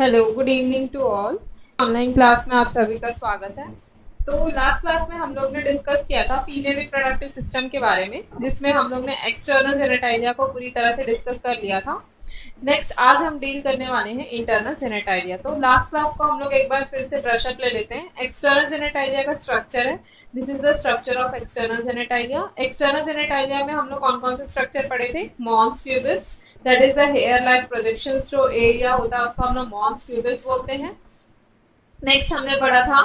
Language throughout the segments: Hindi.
Hello, good evening to all. Online class में आप सभी का स्वागत है। तो लास्ट क्लास में हम लोग ने डिस्कस किया था फीमेल रिप्रोडक्टिव सिस्टम के बारे में, जिसमें हम लोग ने एक्सटर्नल जेनेटाइलिया को पूरी तरह से डिस्कस कर लिया था। नेक्स्ट आज हम डील करने वाले हैं इंटरनल जेनेटाइलिया। तो लास्ट क्लास को हम लोग एक बार फिर से ब्रश अप ले लेते हैं। एक्सटर्नल जेनेटाइलिया का स्ट्रक्चर है, this is the structure of external genitalia. External genitalia में हम लोग कौन कौन से स्ट्रक्चर पढ़े थे? Mons pubis, that is the hair like projections, जो एरिया होता है उसको हम लोग मॉन्स प्यूबिस बोलते हैं। नेक्स्ट हमने पढ़ा था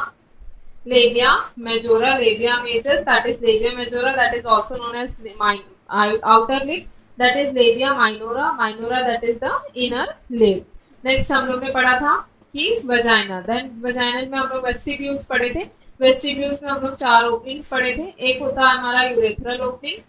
labia majora, labia majus, that is labia majora, that is also known as outer lip, that is labia minora, minora that is the inner lip. Next हम लोग ने पढ़ा था कि वजाइना, देन वजाइना में हम लोग वेस्टिब्यूल्स पढ़े थे। वेस्टिब्यूल्स में हम लोग 4 ओपनिंग्स पढ़े थे। एक होता है हमारा यूरेथ्रल ओपनिंग,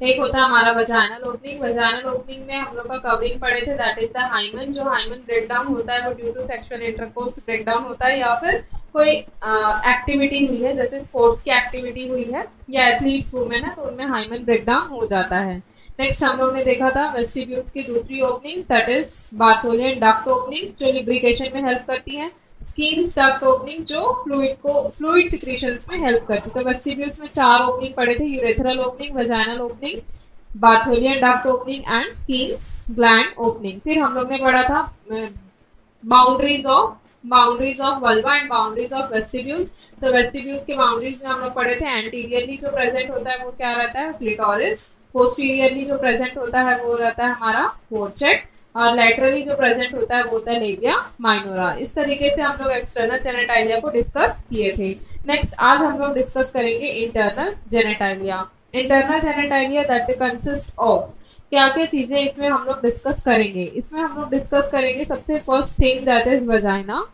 एक होता है हमारा वजाइनल ओपनिंग। वजाइनल ओपनिंग में हम लोग का कवरिंग पड़े थे, दैट इज द हाइमन। जो हाइमन ब्रेक डाउन होता है वो due to sexual intercourse break down होता है, या फिर कोई एक्टिविटी हुई है, जैसे स्पोर्ट्स की एक्टिविटी हुई है या एथलीट्स वुमेन है, तो उनमें हाइमन ब्रेक डाउन हो जाता है। नेक्स्ट हम लोग ने देखा था वेस्टिब्यूल्स की दूसरी opening, that is Bartholin duct opening, जो लिब्रिकेशन में हेल्प करती है। स्किन डक्ट ओपनिंग, जो फ्लूइड सिक्रीशंस में हेल्प करती है। तो वेस्टिब्यूल्स में 4 ओपनिंग पड़े थे, urethral opening, vaginal opening, Bartholin duct opening and Skene's gland opening. फिर हम लोग ने पढ़ा था boundaries of vulva and boundaries of vestibules. तो वेस्टिब्यूल्स के बाउंड्रीज में हम लोग पढ़े थे एंटीरियरली जो प्रेजेंट होता है वो क्या रहता है? क्लिटोरिस। पोस्टीरियरली जो प्रेजेंट होता है वो रहता है हमारा फोर्सेट, और लैटरली जो प्रेजेंट होता है वो होता है लेबिया माइनोरा। इस तरीके से हम लोग एक्सटर्नल जेनेटाइलिया को डिस्कस किए थे। नेक्स्ट आज हम लोग डिस्कस करेंगे internal genitalia. Internal genitalia that consist of क्या क्या चीजें इसमें हम लोग डिस्कस करेंगे? इसमें हम लोग डिस्कस करेंगे सबसे first thing that is vagina,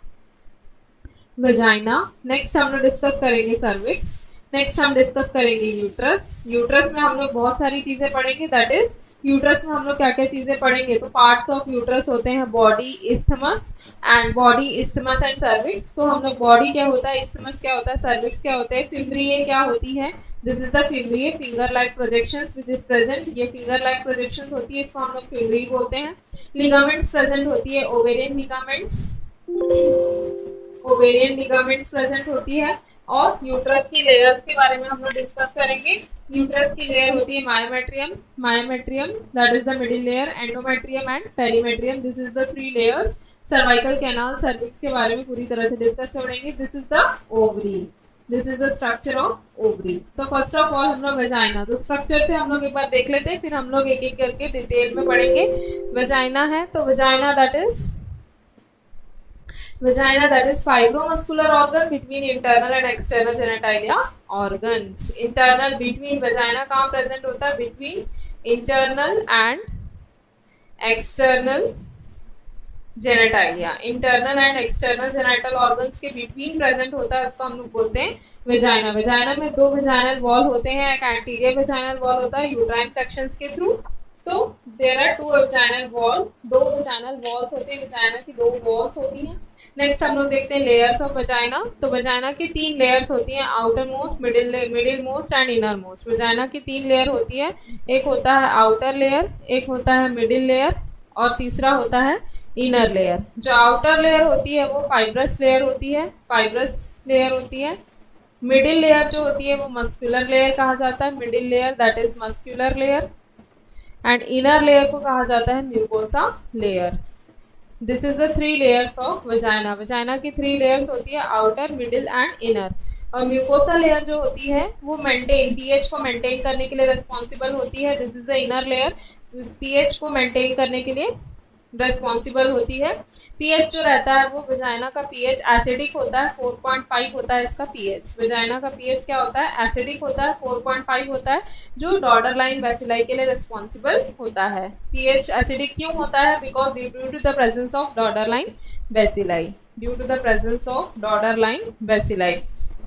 vagina. Next हम लोग डिस्कस करेंगे सर्विक्स। नेक्स्ट हम डिस्कस करेंगे यूट्रस। यूट्रस में हम लोग बहुत सारी चीजें पढ़ेंगे, दैट इज यूट्रस में हम लोग क्या क्या चीजें पढ़ेंगे? तो पार्ट्स ऑफ यूट्रस होते हैं बॉडी, इस्थमस एंड सर्विक्स। तो हम लोग बॉडी क्या होता है, इस्थमस क्या होता है, सर्विक्स क्या होता है, फिम्ब्रिये क्या होती है, this is the फिम्ब्रिये, finger like projections which is present. ये फिंगर लाइक प्रोजेक्शंस होती है, इसको हम लोग फिम्ब्रिये बोलते हैं। लिगामेंट्स प्रेजेंट होती है, ovarian ligaments, ovarian ligaments present होती है। और यूट्रस की लेयर्स के बारे में हम लोग डिस्कस करेंगे। यूट्रस की लेयर होती है myometrium, myometrium that is the middle layer, endometrium and perimetrium, this is the 3 layers. Cervical canal, cervix के बारे में पूरी तरह से डिस्कस करेंगे। This is the ovary, this is the structure of ovary. तो फर्स्ट ऑफ ऑल हम लोग वजाइना, तो स्ट्रक्चर से हम लोग एक बार देख लेते हैं, फिर हम लोग एक एक करके डिटेल में पढ़ेंगे। वजाइना है तो vagina that is vagina, that is fibromuscular organ between internal and external genitalia organs. Internal between vagina कहाँ present होता है? Between internal and external genitalia, internal and external genital organs के between present होता है, उसको हम लोग बोलते हैं vagina। vagina में 2 vaginal wall होते हैं, एक anterior vaginal wall होता है uterine फ्लेक्शंस के थ्रू। तो there are 2 vaginal wall, 2 vaginal walls होते हैं, vagina की 2 walls होती हैं। नेक्स्ट हम लोग देखते हैं लेयर्स ऑफ वजाइना। तो वजाइना की 3 लेयर्स होती हैं, outer most, middle most and inner most. Vagina की 3 लेयर होती है, एक होता है आउटर लेयर, एक होता है मिडिल लेयर, और तीसरा होता है इनर लेयर। जो आउटर लेयर होती है वो फाइब्रस लेयर होती है, फाइब्रस लेयर होती है। मिडिल लेयर जो होती है वो मस्कुलर लेयर कहा जाता है, middle layer that is muscular layer, and inner layer को कहा जाता है mucosa layer. This is the 3 layers of vagina. Vagina की 3 लेयर्स होती है, आउटर, मिडिल एंड इनर। और म्यूकोसा लेयर जो होती है वो मेंटेन, पीएच को मेंटेन करने के लिए रिस्पॉन्सिबल होती है, this is the inner layer, pH को मेंटेन करने के लिए रेस्पॉन्सिबल होती है। पीएच जो रहता है वो वजाइना का पीएच एसिडिक होता है, 4.5 होता है इसका पीएच। वजाइना का पीएच क्या होता है? एसिडिक होता है, 4.5 होता है, जो डॉर्डर लाइन बेसिलाई के लिए रिस्पॉन्सिबल होता है। पीएच एसिडिक क्यों होता है? Because due to the presence of Doderlein bacilli, due to the presence of Doderlein bacilli.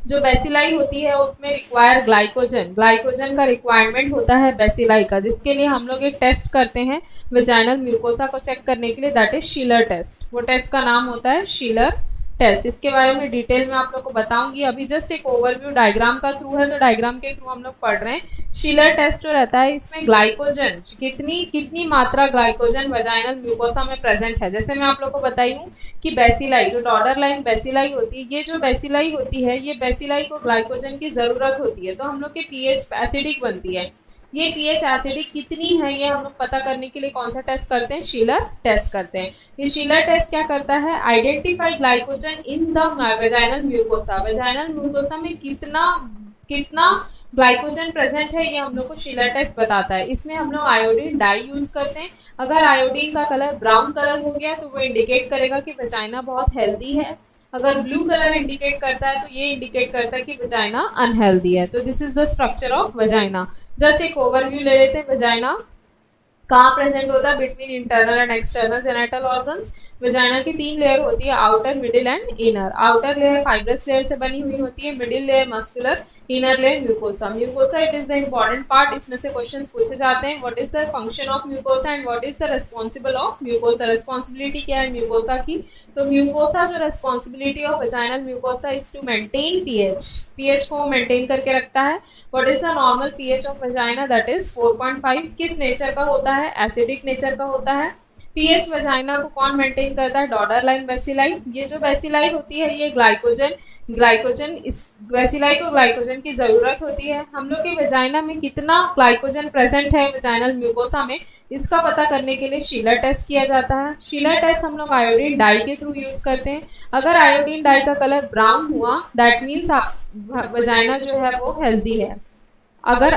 जो बेसिलाई होती है उसमें रिक्वायर ग्लाइकोजन, ग्लाइकोजन का रिक्वायरमेंट होता है बेसिलाई का, जिसके लिए हम लोग एक टेस्ट करते हैं वजाइनल म्यूकोसा को चेक करने के लिए, दैट इज शीलर टेस्ट। वो टेस्ट का नाम होता है शीलर टेस्ट, इसके बारे में डिटेल में आप लोग को बताऊंगी। अभी जस्ट एक ओवरव्यू डायग्राम का थ्रू है, तो डायग्राम के थ्रू हम लोग पढ़ रहे हैं। शिलर टेस्ट जो रहता है, इसमें ग्लाइकोजन कितनी मात्रा ग्लाइकोजन वजाइनल म्यूकोसा में प्रेजेंट है। जैसे मैं आप लोग को बताई हूँ कि बेसिलाई, जो डॉर्डर लाइन बेसिलाई होती है, ये जो बेसिलाई होती है, ये बेसिलाई को ग्लाइकोजन की जरूरत होती है, तो हम लोग के पीएच एसिडिक बनती है। ये पीएच एसिडिक कितनी है, ये हम लोग पता करने के लिए कौन सा टेस्ट करते हैं, शिलर टेस्ट करते हैं। ये शिलर टेस्ट क्या करता है, identify glycogen in the vaginal mucosa, vaginal mucosa में कितना ग्लाइकोजन प्रेजेंट है, ये हम लोग को शिलर टेस्ट बताता है। इसमें हम लोग आयोडीन डाई यूज करते हैं। अगर आयोडीन का कलर ब्राउन कलर हो गया तो वो इंडिकेट करेगा कि वेजाइना बहुत हेल्दी है। अगर ब्लू कलर इंडिकेट करता है तो ये इंडिकेट करता है कि वजाइना अनहेल्दी है। तो this is the structure of vagina. Just एक ओवरव्यू ले लेते हैं। वजाइना कहाँ प्रेजेंट होता है, between internal and external genital organs. Vagina की 3 लेयर होती है, outer, middle and inner. Outer layer fibrous layer से बनी हुई होती है, middle layer muscular, inner layer mucosa. Mucosa it is the important part, इसमें से क्वेश्चंस पूछे जाते हैं। What is the function of mucosa and what is the responsible of mucosa, responsibility क्या है म्यूकोसा की। तो म्यूकोसा जो responsibility of vaginal mucosa is to maintain pH को मेंटेन करके रखता है। What is the normal pH of vagina, that is 4.5। किस नेचर का होता है, एसिडिक नेचर का होता है। पीएच वजाइना को कौन मेंटेन करता है, डॉर्डर लाइन बेसिलाई। ये जो बेसिलाई होती है, ये ग्लाइकोजन इस बेसिलाई को ग्लाइकोजन की जरूरत होती है। हम लोग के वजाइना में कितना ग्लाइकोजन प्रेजेंट है वजाइनल म्यूकोसा में, इसका पता करने के लिए शिलर टेस्ट किया जाता है। शिलर टेस्ट हम लोग आयोडीन डाई के थ्रू यूज करते हैं। अगर आयोडीन डाई का कलर ब्राउन हुआ, दैट मीन्स वजाइना जो है वो हेल्दी है। अगर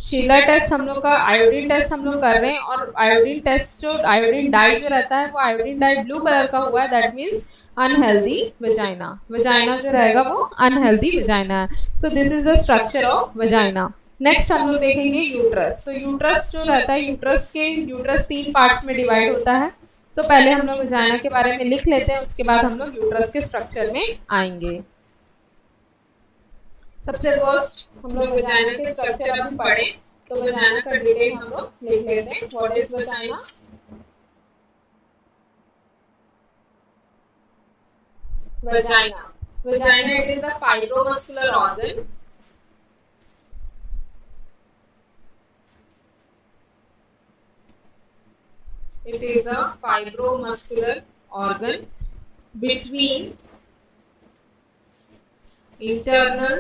शिलर टेस्ट हम लोग का, आयोडीन टेस्ट हम लोग कर रहे हैं और आयोडीन टेस्ट जो आयोडीन डाई जो रहता है वो आयोडीन डाई ब्लू कलर का हुआ है, that means unhealthy vagina. Vagina जो रहेगा वो अनहेल्दी वजाइना है। So this is the structure of vagina. Next हम लोग देखेंगे यूट्रस। तो यूट्रस जो रहता है, यूट्रस 3 पार्ट्स में डिवाइड होता है। तो पहले हम लोग वजाइना के बारे में लिख लेते हैं, उसके बाद हम लोग यूट्रस के स्ट्रक्चर में आएंगे। सबसे फर्स्ट हम लोग वजाइना के स्ट्रक्चर अभी पढ़े, तो वजाइना का डिटेल हम लोग लिख लेते हैं। What is vagina, vagina it is the fibromuscular organ between internal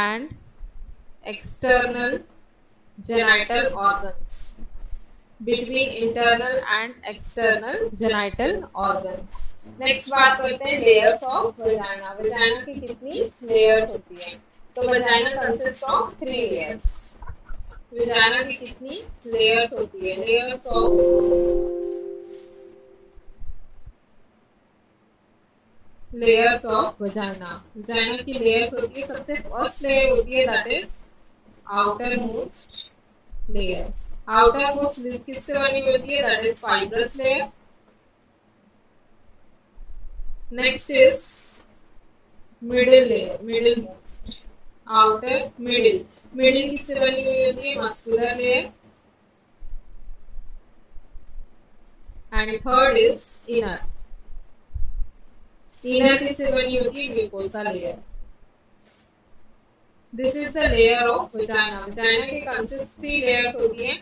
and external genital organs. Next बात करते हैं लेयर्स ऑफ वजाइना। वजाइना की कितनी लेयर्स होती है, तो vagina consist of 3 layers. Vagina की कितनी लेयर्स होती है, लेयर्स ऑफ वजाइना। वजाइना की लेयर्स होती है, सबसे फर्स्ट लेयर होती है that is outer most layer. Outer most किससे बनी होती है, that is fibrous layer. Next is middle layer, middle most, outer middle किससे बनी हुई होती है, muscular layer. And third is inner किससे बनी होती है, mucosa layer. This is the layer of vagina. Vagina के कंसिस्ट 3 लेयर्स होती है।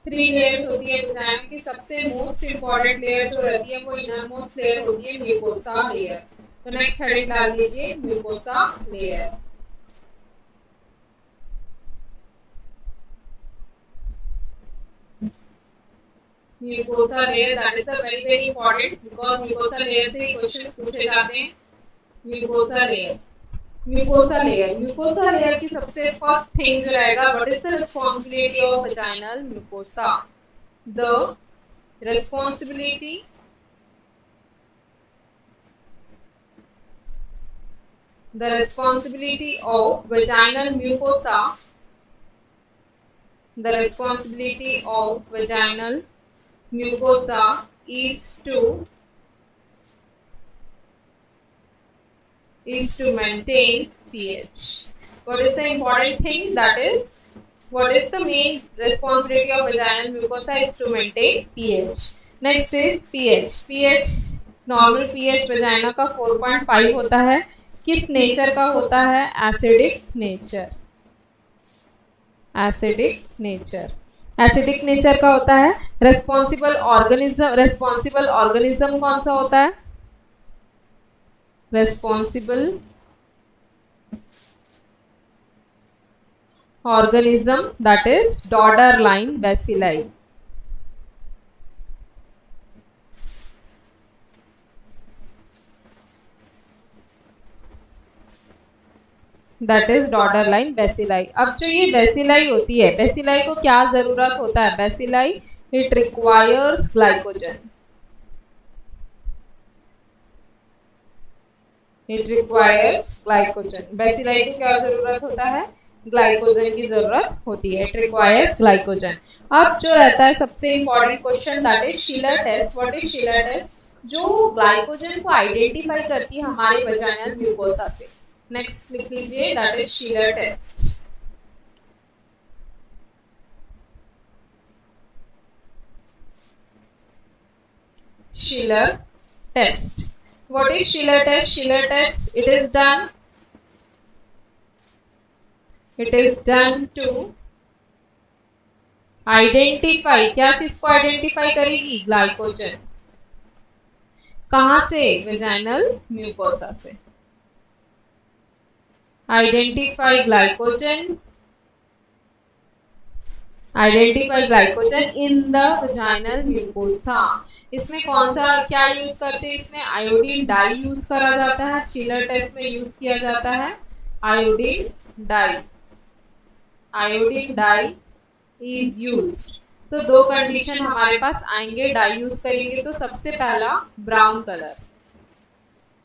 3 लेयर्स होती है वजाइना की। सबसे मोस्ट इंपॉर्टेंट लेयर जो रहती है वो इनर मोस्ट लेयर होती है, म्यूकोसा लेयर। तो नेक्स्ट हेडिंग डाल दीजिए, mucosa layer. Mucosa layer that is the very very important, because mucosa layer से क्वेश्चंस पूछे जाते हैं। म्यूकोसा लेयर की सबसे फर्स्ट थिंग जो रहेगा, what is the responsibility of vaginal mucosa. The responsibility of vaginal mucosa is to maintain pH. What is the important thing, that is what is the main responsibility of vaginal mucosa is to maintain pH. Next is pH. Normal pH vagina का 4.5 होता है। किस नेचर का होता है? Acidic nature. Acidic nature, acidic nature का होता है। रेस्पॉन्सिबल ऑर्गेनिज्म कौन सा होता है? Responsible organism that is Doderlein bacilli. That is Doderlein bacilli. अब जो ये बैसिलाई होती है, बैसिलाई को क्या जरूरत होता है? Bacilli it requires glycogen. It requires glycogen. Bacilli को क्या जरूरत होता है? ग्लाइकोजन की जरूरत होती है। It requires glycogen. अब जो रहता है सबसे important question that is Schiller test. What is Schiller test? जो ग्लाइकोजन को आइडेंटिफाई करती है हमारे वजाइनल म्यूकोसा से। नेक्स्ट लिख लीजिए, that is Schiller test. Schiller test. What is Schiller test? Schiller test, it is done to identify, क्या चीज को आइडेंटिफाई करेगी? ग्लाइकोजन। कहां से? वेजाइनल म्यूकोसा से। Identify glycogen, identify glycogen in the vaginal mucosa. इसमें कौन सा क्या यूज करते हैं? इसमें आयोडीन डाई यूज करा जाता है। शिलर टेस्ट में यूज किया जाता है iodine dye. Iodine dye is used. तो दो कंडीशन हमारे पास आएंगे डाई यूज करेंगे तो। सबसे पहला ब्राउन कलर।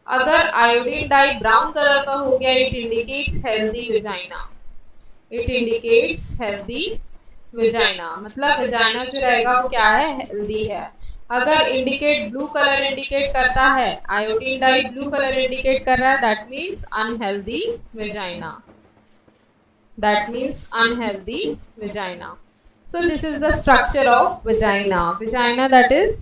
अगर आयोडीन डाई ब्राउन कलर का हो गया, it indicates healthy vagina. It indicates healthy vagina, मतलब वेजाइना जो रहेगा वो क्या है? हेल्दी है। अगर इंडिकेट ब्लू कलर इंडिकेट करता है, iodine dye blue colour indicate कर रहा है, that means unhealthy vagina. That means unhealthy vagina. So this is the structure of vagina. Vagina that is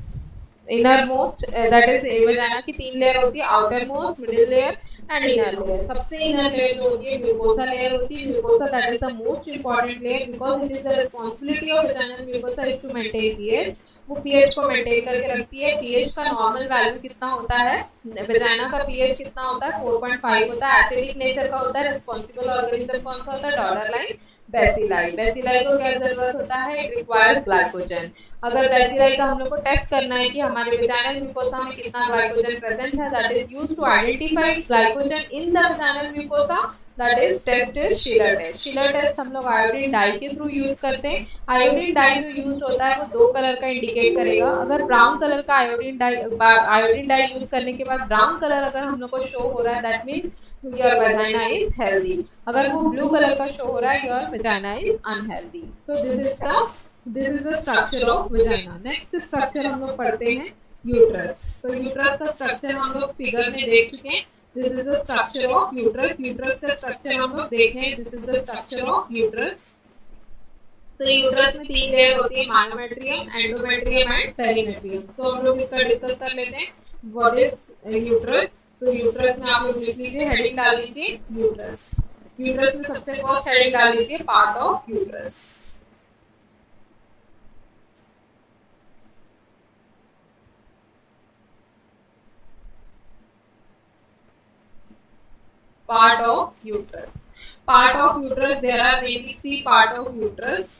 innermost, that is vagina की तीन लेयर होती है, outermost, middle layer and inner layer. सबसे inner layer जो होती है mucosa layer होती है। Mucosa that is the most important layer because it is the responsibility of vaginal mucosa is to maintain pH. वो pH को मेंटेन करके रखती है। pH का नॉर्मल वैल्यू कितना होता है? वेजाइना का pH कितना होता है? 4.5 होता है। एसिडिक नेचर का होता है। रिस्पॉन्सिबल ऑर्गेनिज्म कौन सा होता है? डॉर्डरलाइन बैसिलाई। बैसिलाई को क्या जरूरत होता है? It requires glycogen. अगर बैसिलाई का हम लोग को टेस्ट करना है कि हमारे वेजाइनल म्यूकोसा में कितना ग्लाइकोजन प्रेजेंट है, that is used to identify glycogen in the vaginal mucosa. That is test is Schiller test. Schiller test हम लोग आयोडीन डाई के थ्रू यूज करते हैं। आयोडीन डाई जो यूज होता है वो दो कलर का इंडिकेट करेगा। अगर ब्राउन कलर का आयोडीन डाई यूज करने के बाद ब्राउन कलर अगर हम लोग को शो हो रहा है, that means your vagina is healthy. अगर वो ब्लू कलर का शो हो रहा है, your vagina is unhealthy. So this is the structure of vagina. Next structure हम लोग पढ़ते हैं यूट्रस। तो यूट्रस का स्ट्रक्चर हम लोग फिगर में देख चुके हैं। This is the structure of uterus. Uterus का स्ट्रक्चर हम लोग देखें। This is the structure of uterus. तो यूट्रस में तीन लेयर होती है, मायोमेट्रियम, एंडोमेट्रियम एंड पेरीमेट्रियम। तो हम लोग इसका डिस्कस कर लेते हैं। What is uterus? तो यूट्रस में आप लोग लिख लीजिए, हेडिंग डाल लीजिए यूट्रस। यूट्रस में सबसे फर्स्ट हेडिंग डाल लीजिए part of uterus. Part of uterus. Part of uterus, there are mainly three part of uterus.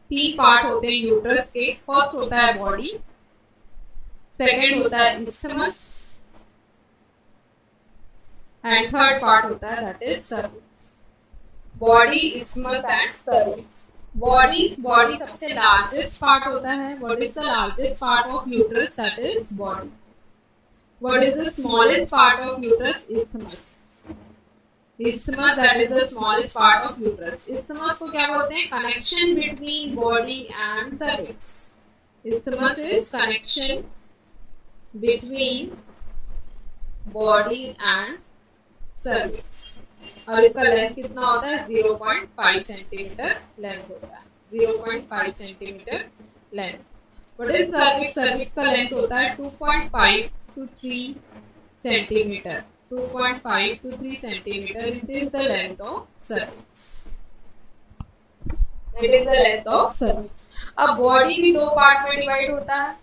तीन पार्ट होते हैं यूट्रस के। फर्स्ट होता है बॉडी, सेकेंड होता है isthmus एंड थर्ड पार्ट होता है that is cervix. Body, isthmus and cervix. Body सबसे लार्जेस्ट पार्ट होता है। What is the largest part of uterus? That is body. What is the smallest part of uterus? isthmus। Isthmus, that is the smallest part of uterus. Isthmus को क्या बोलते हैं? Connection between body and cervix. Isthmus is connection between body and cervix. और इसका लेंथ कितना होता है? 0.5 सेंटीमीटर लेंथ होता है। 0.5 centimetre length. What is cervix? Cervix का लेंथ होता है 2.5 to 3 centimeter. 2.5 to 3 centimeter. It is the length of cervix. It is the length of cervix. अब बॉडी भी दो पार्ट में डिवाइड होता है,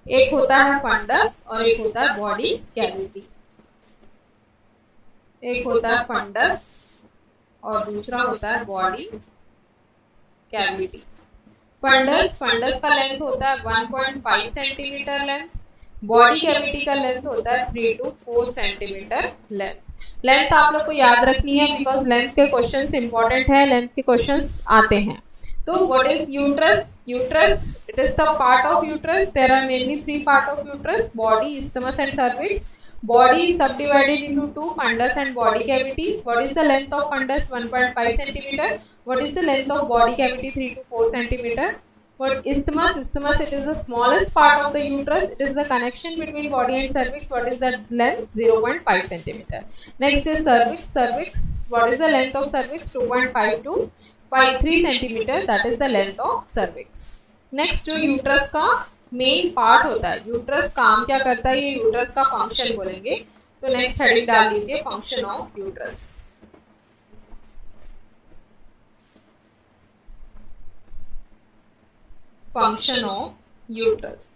एक होता है फंडस और एक होता है बॉडी कैविटी। एक होता है फंडस और दूसरा होता है बॉडी कैविटी। फंडस का लेंथ होता है 1.5 सेंटीमीटर लेंथ, बॉडी कैविटी का लेंथ होता है 3 to 4 सेंटीमीटर लेंथ आप लोग को याद रखनी है, बिकॉज लेंथ के क्वेश्चंस इंपॉर्टेंट है, लेंथ के क्वेश्चंस आते हैं। तो what is uterus? Uterus, it is the part of uterus. There are mainly 3 part of uterus, body, isthmus and cervix. Body is subdivided into 2, fundus and body cavity. What is the length of fundus? 1.5 centimeter. What is the length of body cavity? 3 to 4 centimeter. What isthmus? Isthmus, it is the smallest part of the uterus. It is the connection between body and cervix. What is the length? 0.5 centimeter. Next is cervix. Cervix, what is the length of cervix? 2.5 to 3 centimeter. That is the length of cervix. Next जो uterus का मेन पार्ट होता है, यूट्रस काम क्या करता है, ये यूट्रस का फंक्शन बोलेंगे। तो नेक्स्ट हेडिंग डाल लीजिए, function of uterus. Function of uterus,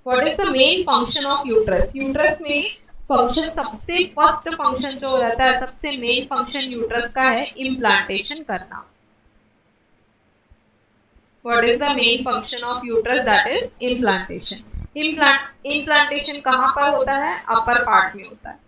what is the main function of uterus? Uterus में फंक्शन, सबसे फर्स्ट फंक्शन जो रहता है, सबसे मेन फंक्शन यूट्रस का है इम्प्लांटेशन करना। What is the main function of uterus? That is implantation. Implantation कहाँ पर होता है? अपर पार्ट में होता है।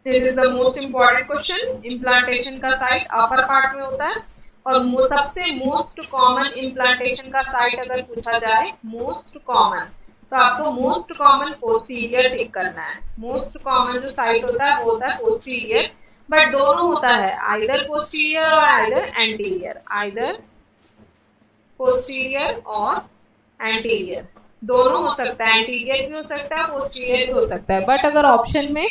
This is the most important question. Implantation का साइट अपर पार्ट में होता है, और सबसे मोस्ट कॉमन इम्प्लांटेशन का साइट अगर पूछा जाए, मोस्ट कॉमन, तो आपको मोस्ट कॉमन पोस्टीरियर टिक करना है। मोस्ट कॉमन जो साइट होता है वो होता है पोस्टीरियर, बट दोनों होता है, आइदर पोस्टीरियर और आइदर एंटीरियर, आइदर पोस्टीरियर और एंटीरियर, दोनों हो सकता है, एंटीरियर भी हो सकता है, पोस्टीरियर भी हो सकता है। बट अगर ऑप्शन में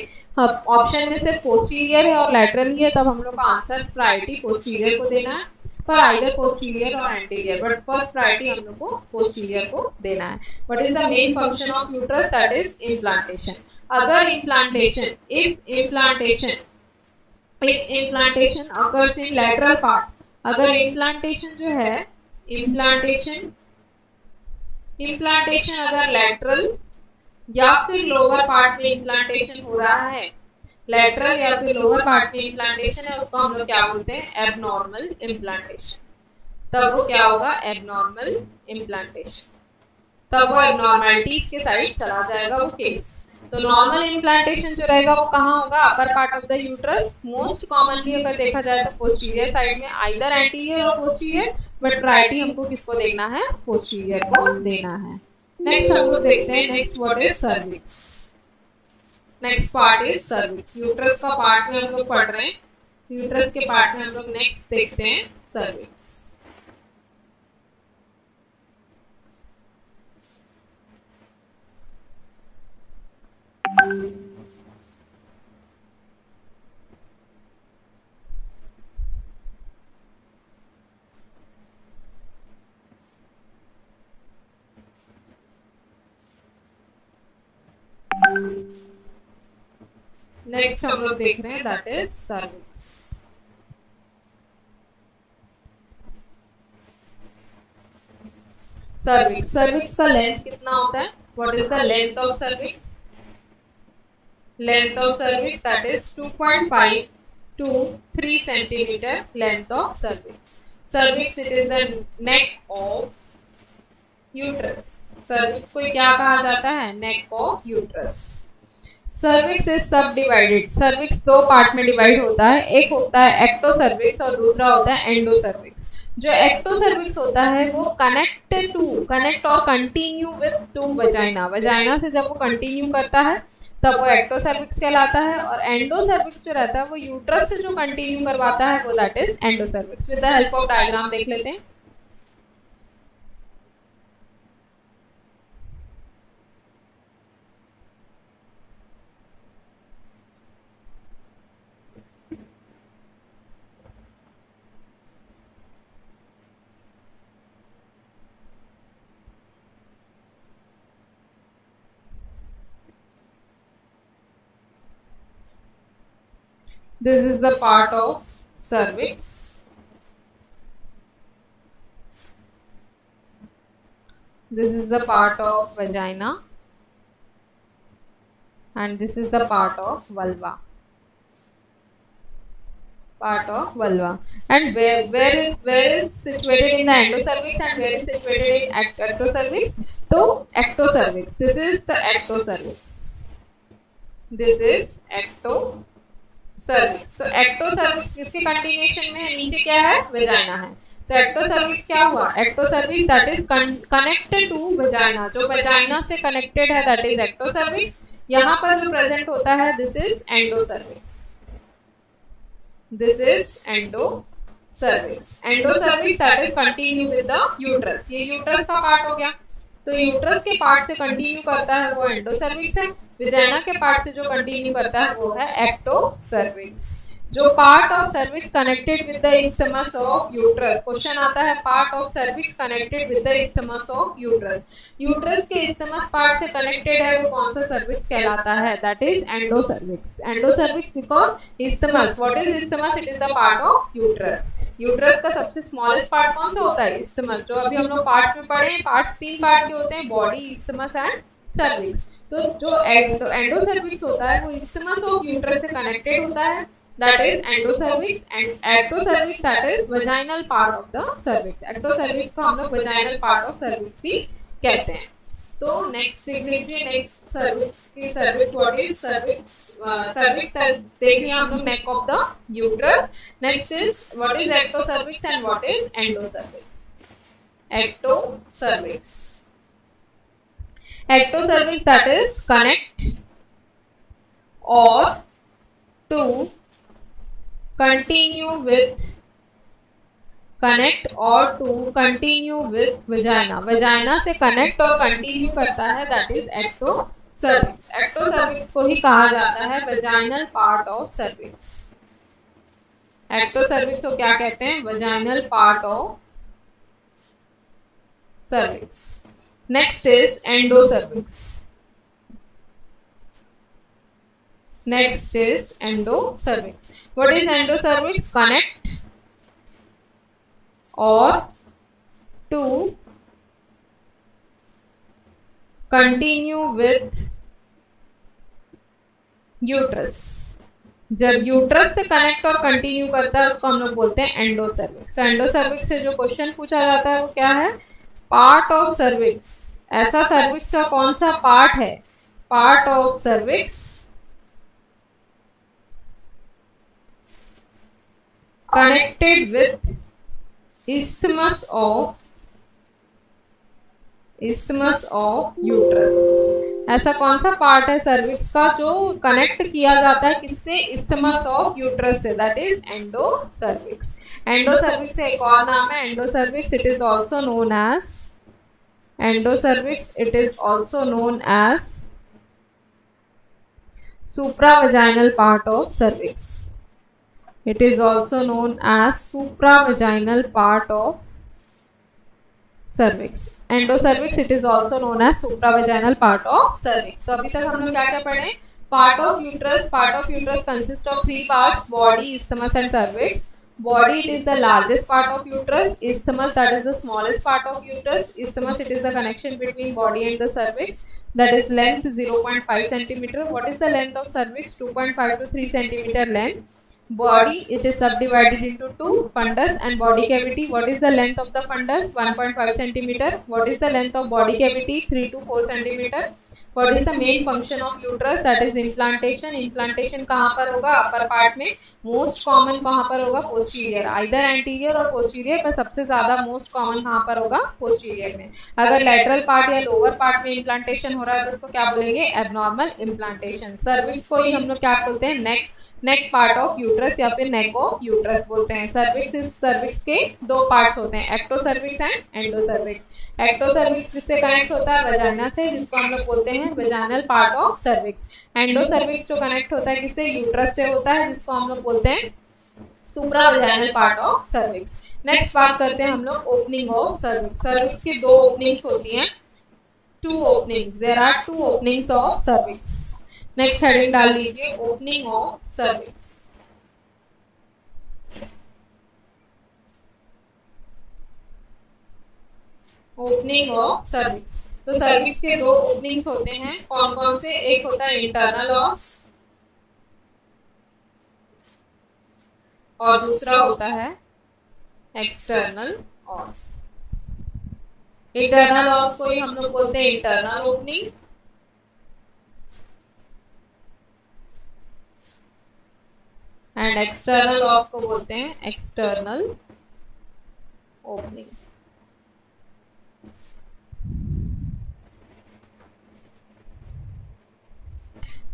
सिर्फ पोस्टीरियर है और लैटरल ही है, तब हम लोग का आंसर प्रायोरिटी पोस्टीरियर को देना है, पर आइदर पोस्टीरियर और एंटीरियर, बट फर्स्ट प्रायोरिटी हम लोग को पोस्टीरियर को देना है। What is the main function of uterus? That is implantation. अगर implantation, if implantation occurs in lateral part, अगर इम्प्लांटेशन जो है, इम्प्लांटेशन अगर लैटरल या फिर लोअर पार्ट में इम्प्लांटेशन हो रहा है, लैटरल या फिर लोअर पार्ट में इम्प्लांटेशन है, उसको हम लोग क्या बोलते हैं? Abnormal implantation. तब वो क्या होगा? Abnormal implantation. तब वो एबनॉर्मलिटीज के साइड चला जाएगा वो केस। तो नॉर्मल इम्प्लांटेशन जो रहेगा वो कहाँ होगा? Upper part of the uterus. Most commonly अगर देखा जाए तो पोस्टीरियर साइड में, आइदर एंटीरियर और पोस्टीरियर, बट प्रायोरिटी हमको किसको देना है? पोस्टीरियर को देना है। नेक्स्ट हम लोग देखते हैं, next what is cervix. Next part is cervix. Uterus का पार्ट में हम लोग पढ़ रहे हैं, यूट्रस के पार्ट में हम लोग नेक्स्ट देखते हैं सर्विक्स। नेक्स्ट हम लोग देख रहे हैं, दैट इज सर्विक्स। सर्विक्स का लेंथ कितना होता है? What is the length of cervix? Length of cervix, that is 2.5 to 3 centimeter length of cervix. Cervix, it is the neck of uterus. Cervix को क्या कहा जाता है? Neck of uterus. Cervix is subdivided. Cervix दो पार्ट में डिवाइड होता है, एक होता है एक्टोसर्विक्स और दूसरा होता है एंडोसर्विक्स। जो एक्टोसर्विक्स होता है वो कनेक्ट और continue with two vagina, vagina से जब वो कंटिन्यू करता है तब वो एक्टोसर्विक्स कहलाता है, और एंडोसर्विक्स जो रहता है वो यूट्रस से जो कंटिन्यू करवाता है वो that is endocervix. With the help of diagram देख लेते हैं। This is the part of cervix. This is the part of vagina. And this is the part of vulva. Part of vulva. And where is situated in the endocervix and where is situated in ectocervix? So ectocervix. This is the ectocervix. This is ectocervix. So ectocervix किसके कंटिन्यूएशन में है? नीचे क्या है? वेजाइना है. तो ectocervix क्या हुआ? ectocervix that is connected to vagina. जो वेजाइना से कनेक्टेड है that is ectocervix. यहाँ पर जो प्रेजेंट होता है this is endocervix. This is endocervix. Endocervix that is continue with the uterus. ये uterus का पार्ट हो गया. तो यूट्रस के पार्ट से कंटिन्यू करता है वो एंडोसर्विक्स है. विजाइना के पार्ट से जो कंटिन्यू करता है वो है एक्टोसर्विक्स. जो part of cervix connected with the isthmus of uterus. Question आता है part of cervix connected with the isthmus of uterus. Uterus के इस्थमस पार्ट से कनेक्टेड है वो कौन सा सर्विक्स कहलाता है? That is endocervix. Endocervix because isthmus. What is isthmus? It is the part of uterus. Uterus का सबसे स्मॉलेस्ट पार्ट कौन सा होता है? इस्थमस. जो अभी हम लोग पार्ट्स में पढ़े हैं, पार्ट्स 3 पार्ट के होते हैं, बॉडी, इस्थमस एंड सर्विक्स. तो जो एंडोसर्विक्स होता है वो इस्थमस ऑफ यूट्रस से कनेक्टेड होता है. That is endocervix. And ectocervix that is vaginal part of the cervix. ectocervix को हम लोग vaginal part of cervix भी कहते हैं. तो नेक्स्ट देख लीजिए. नेक्स्ट सर्विक्स की cervix what is cervix? Cervix देखिए हम लोग neck of the uterus. Next is what is एक्टोसर्विक्स and what is endocervix? एक्टोसर्विक्स. एक्टोसर्विक्स that is connect और टू continue with connect और to continue with vagina. vagina से connect और continue करता है that is ectocervix. ectocervix को ही कहा जाता है vaginal part of cervix. ectocervix को क्या कहते हैं? vaginal part of cervix. next is endocervix. Next is endocervix. What is endocervix? Connect or to continue with uterus. जब यूट्रस से कनेक्ट और कंटिन्यू करता है उसको हम लोग बोलते हैं एंडोसर्विक्स. तो एंडोसर्विक्स से जो क्वेश्चन पूछा जाता है वो क्या है? Part of cervix. ऐसा सर्विक्स का कौन सा पार्ट है? Part of cervix connected with isthmus of uterus. ऐसा कौन सा पार्ट है सर्विक्स का जो कनेक्ट किया जाता है किससे? isthmus of uterus से. that is endocervix. endocervix से एक और नाम है endocervix. it is also known as endocervix. it is also known as supravaginal part of cervix. It is also known as supravaginal part of cervix. Endocervix it is also known as supravaginal part of cervix. So अभी तक हम लोग क्या क्या पढ़े? Part of uterus. Part of uterus consists of 3 parts: body, isthmus and cervix. Body it is the largest part of uterus. Isthmus that is the smallest part of uterus. Isthmus it is the connection between body and the cervix. That is length 0.5 centimeter. What is the length of cervix? 2.5 to 3 centimeter length. Body it is subdivided into 2: fundus and body cavity. What is the length of the fundus? 1.5 centimeter. What is the length of body cavity? 3 to 4 centimeter. What is the main function of uterus? That is implantation. Implantation कहाँ पर होगा? अपर पार्ट में. मोस्ट कॉमन कहाँ पर होगा? पोस्टीरियर. आइदर एंटीरियर और पोस्टीरियर, पर सबसे ज्यादा मोस्ट कॉमन कहाँ पर होगा? पोस्टीरियर में. अगर लेटरल पार्ट या लोअर पार्ट में इम्प्लांटेशन हो रहा है तो उसको क्या बोलेंगे? Abnormal implantation. सर्विक्स को ही हम लोग क्या बोलते हैं? नेक पार्ट ऑफ यूट्रस या फिर नेक ऑफ यूट्रस बोलते हैं. सर्विक्स के 2 पार्ट्स होते हैं, एक्टोसर्विक्स एंड एंडोसर्विक्स. एक्टोसर्विक्स किससे कनेक्ट होता है? वजाइना से, जिसको हम लोग बोलते हैं vaginal part of cervix. Endocervix जो कनेक्ट होता है किससे? यूट्रस से होता है, जिसको हम लोग बोलते हैं सुप्रावजाइनल पार्ट ऑफ सर्विक्स. नेक्स्ट बात करते हैं हम लोग ओपनिंग ऑफ सर्विक्स. सर्विक्स की 2 ओपनिंग्स होती हैं. 2 openings. There are 2 openings of cervix. Next heading डाल लीजिए, opening of cervix. Opening of cervix. तो सर्विक्स के दो ओपनिंग्स होते हैं, कौन कौन से? एक होता है इंटरनल ऑस और दूसरा होता है एक्सटर्नल ऑस। इंटरनल ऑस को ही हम लोग बोलते हैं internal opening and external os को बोलते हैं एक्सटर्नल ओपनिंग।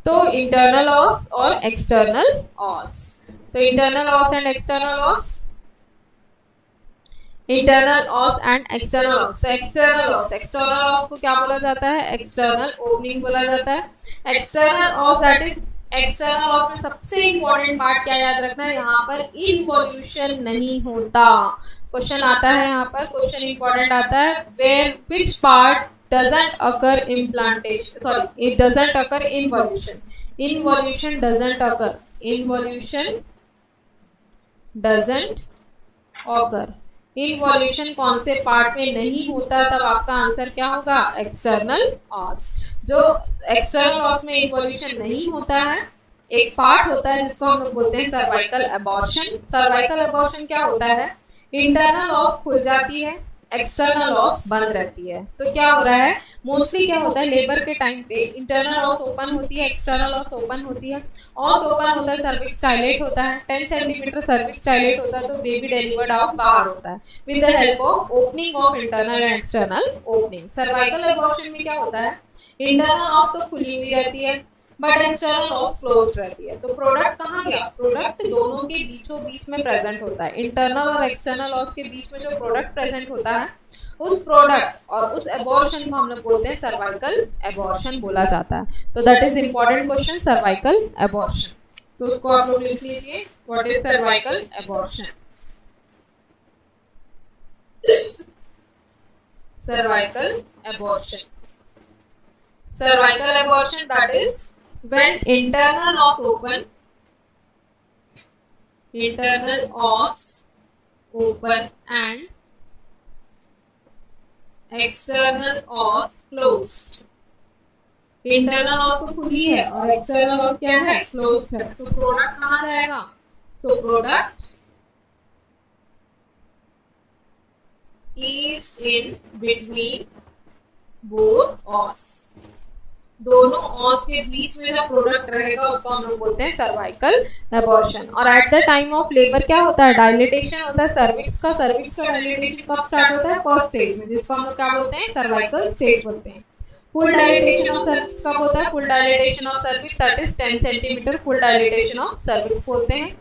तो इंटरनल ऑस और एक्सटर्नल ऑस। तो internal os and external os, internal os and external os. External os, external os को क्या बोला जाता है? एक्सटर्नल ओपनिंग बोला जाता है। एक्सटर्नल ऑस दैट इज, एक्सटर्नल ऑस में सबसे इंपॉर्टेंट पार्ट क्या याद रखना है? यहाँ पर इन्वॉल्यूशन नहीं होता। क्वेश्चन आता है यहाँ पर, क्वेश्चन इंपॉर्टेंट आता है, where which part doesn't occur implantation, sorry, it doesn't occur involution, involution doesn't occur, involution doesn't occur, involution कौन से पार्ट में नहीं होता? तब आपका आंसर क्या होगा? एक्सटर्नल ऑस। जो एक्सटर्नल ऑस में इन्वॉल्यूशन नहीं होता है, एक पार्ट होता है जिसको हम लोग बोलते हैं सर्वाइकल एबॉर्शन। सर्वाइकल एबॉर्शन क्या होता है? इंटरनल ऑस खुल जाती है, एक्सटर्नल ऑस बंद रहती है। तो क्या हो रहा है? मोस्टली क्या होता है, लेबर के टाइम पे इंटरनल ऑस ओपन होती है, एक्सटर्नल ऑस ओपन होती है। ऑस ओपन होता है, सर्विक्स डायलेट होता है, 10 सेंटीमीटर सर्विक्स डायलेट होता है, तो बेबी डिलीवर्ड आउट बाहर होता है with the help of opening of internal and external opening. Cervical abortion में क्या होता है? इंटरनल ऑस तो खुली हुई रहती है बट एक्सटर्नल ऑस क्लोज रहती है। तो प्रोडक्ट कहाँ गया? प्रोडक्ट दोनों के बीचों बीच में प्रेजेंट होता है। इंटरनल और एक्सटर्नल ऑस के बीच में जो प्रोडक्ट प्रेजेंट होता है, उस प्रोडक्ट और उस एबॉर्शन को हम लोग बोलते हैं सर्वाइकल एबॉर्शन बोला जाता है। तो that is important question, cervical abortion. तो उसको आप लोग लिख लीजिए, what is cervical abortion? Cervical abortion, cervical abortion that is when internal os open, internal os open and external os closed। Internal ऑस तो खुली है और एक्सटर्नल ऑस क्या है? क्लोज है। सो प्रोडक्ट कहाँ जाएगा? So product is in between both os, दोनों ऑस के बीच में जो प्रोडक्ट रहेगा उसको हम लोग बोलते हैं सर्वाइकल एबॉर्शन। और eight the time of labour क्या होता है? डायलिटेशन होता है सर्विक्स का। सर्विक्स का डायलिटेशन कब स्टार्ट होता है? फर्स्ट स्टेज में, जिसको हम लोग क्या बोलते हैं? सर्वाइकल स्टेज बोलते हैं। फुल डायलिटेशन ऑफ सर्विक्स कब होता है? Full dilatation of cervix that is 10 centimetre full dilatation of cervix बोलते हैं।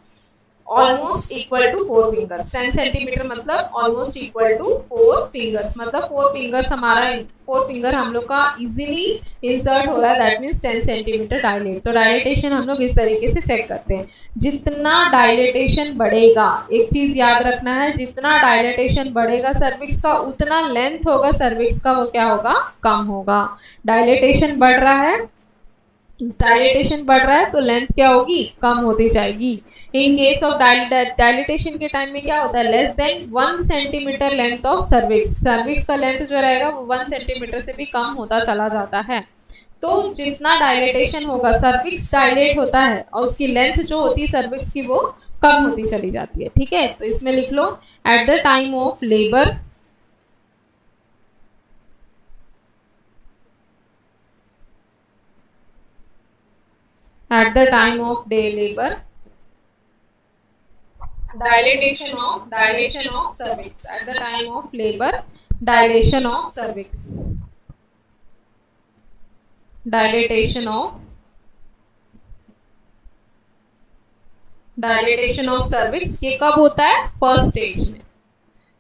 Almost equal to 4 fingers, 10 centimetre मतलब ऑलमोस्ट इक्वल टू 4 फिंगर्स, मतलब 4 फिंगर्स हमारा 4 फिंगर हम लोग का इजीली इंसर्ट हो रहा है, दैट मीन्स 10 सेंटीमीटर डायलेट। तो डायलेटेशन हम लोग इस तरीके से चेक करते हैं। जितना डायलेटेशन बढ़ेगा, एक चीज याद रखना है, जितना डायलेटेशन बढ़ेगा सर्विक्स का, उतना लेंथ होगा सर्विक्स का वो क्या होगा? कम होगा। डायलेटेशन बढ़ रहा है, डायलेटेशन बढ़ रहा है तो लेंथ क्या होगी? कम होती जाएगी। इन केस ऑफ डायलेटेशन के टाइम में क्या होता है? Less than 1 centimetre length of cervix, cervix का लेंथ जो रहेगा वो 1 सेंटीमीटर से भी कम होता चला जाता है। तो जितना डायलेटेशन होगा, सर्विक्स डायलेट होता है और उसकी लेंथ जो होती है सर्विक्स की वो कम होती चली जाती है। ठीक है, तो इसमें लिख लो, at the time of labour at the time of day labor, dilation of cervix, at the time of labor, dilation of cervix, dilatation of cervix ये कब होता है? फर्स्ट स्टेज में।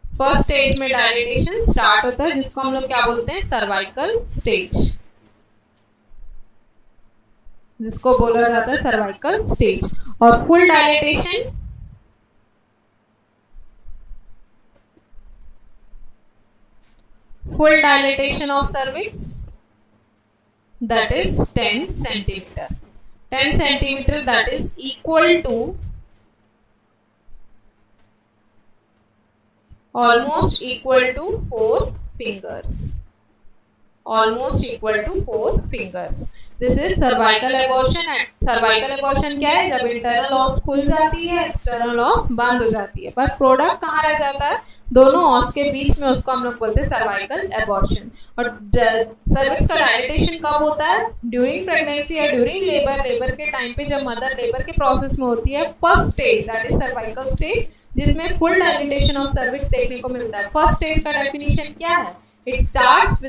फर्स्ट स्टेज में डायलेटेशन स्टार्ट होता है, जिसको हम लोग क्या बोलते हैं? सर्वाइकल स्टेज, जिसको बोला जाता है सर्वाइकल स्टेज। और full dilatation of cervix that is 10 centimeter, 10 centimeter that is equal to almost equal to 4 fingers, almost equal to 4 fingers. This is cervical abortion. cervical abortion क्या है? जब इंटरनल ऑस खुल जाती है, एक्सटर्नल ऑस बंद हो जाती है, पर प्रोडक्ट कहाँ रह जाता है? दोनों ऑस के बीच में, उसको हम लोग बोलते हैं सर्वाइकल एबॉर्शन। और सर्विक्स का डायलेटेशन कब होता है? ड्यूरिंग प्रेगनेंसी या ड्यूरिंग लेबर। लेबर के टाइम पे जब मदर लेबर के प्रोसेस में होती है, first stage that is cervical stage, जिसमें फुल डायलेटेशन ऑफ सर्विक्स देखने को मिलता है। फर्स्ट स्टेज का डेफिनेशन क्या है? It starts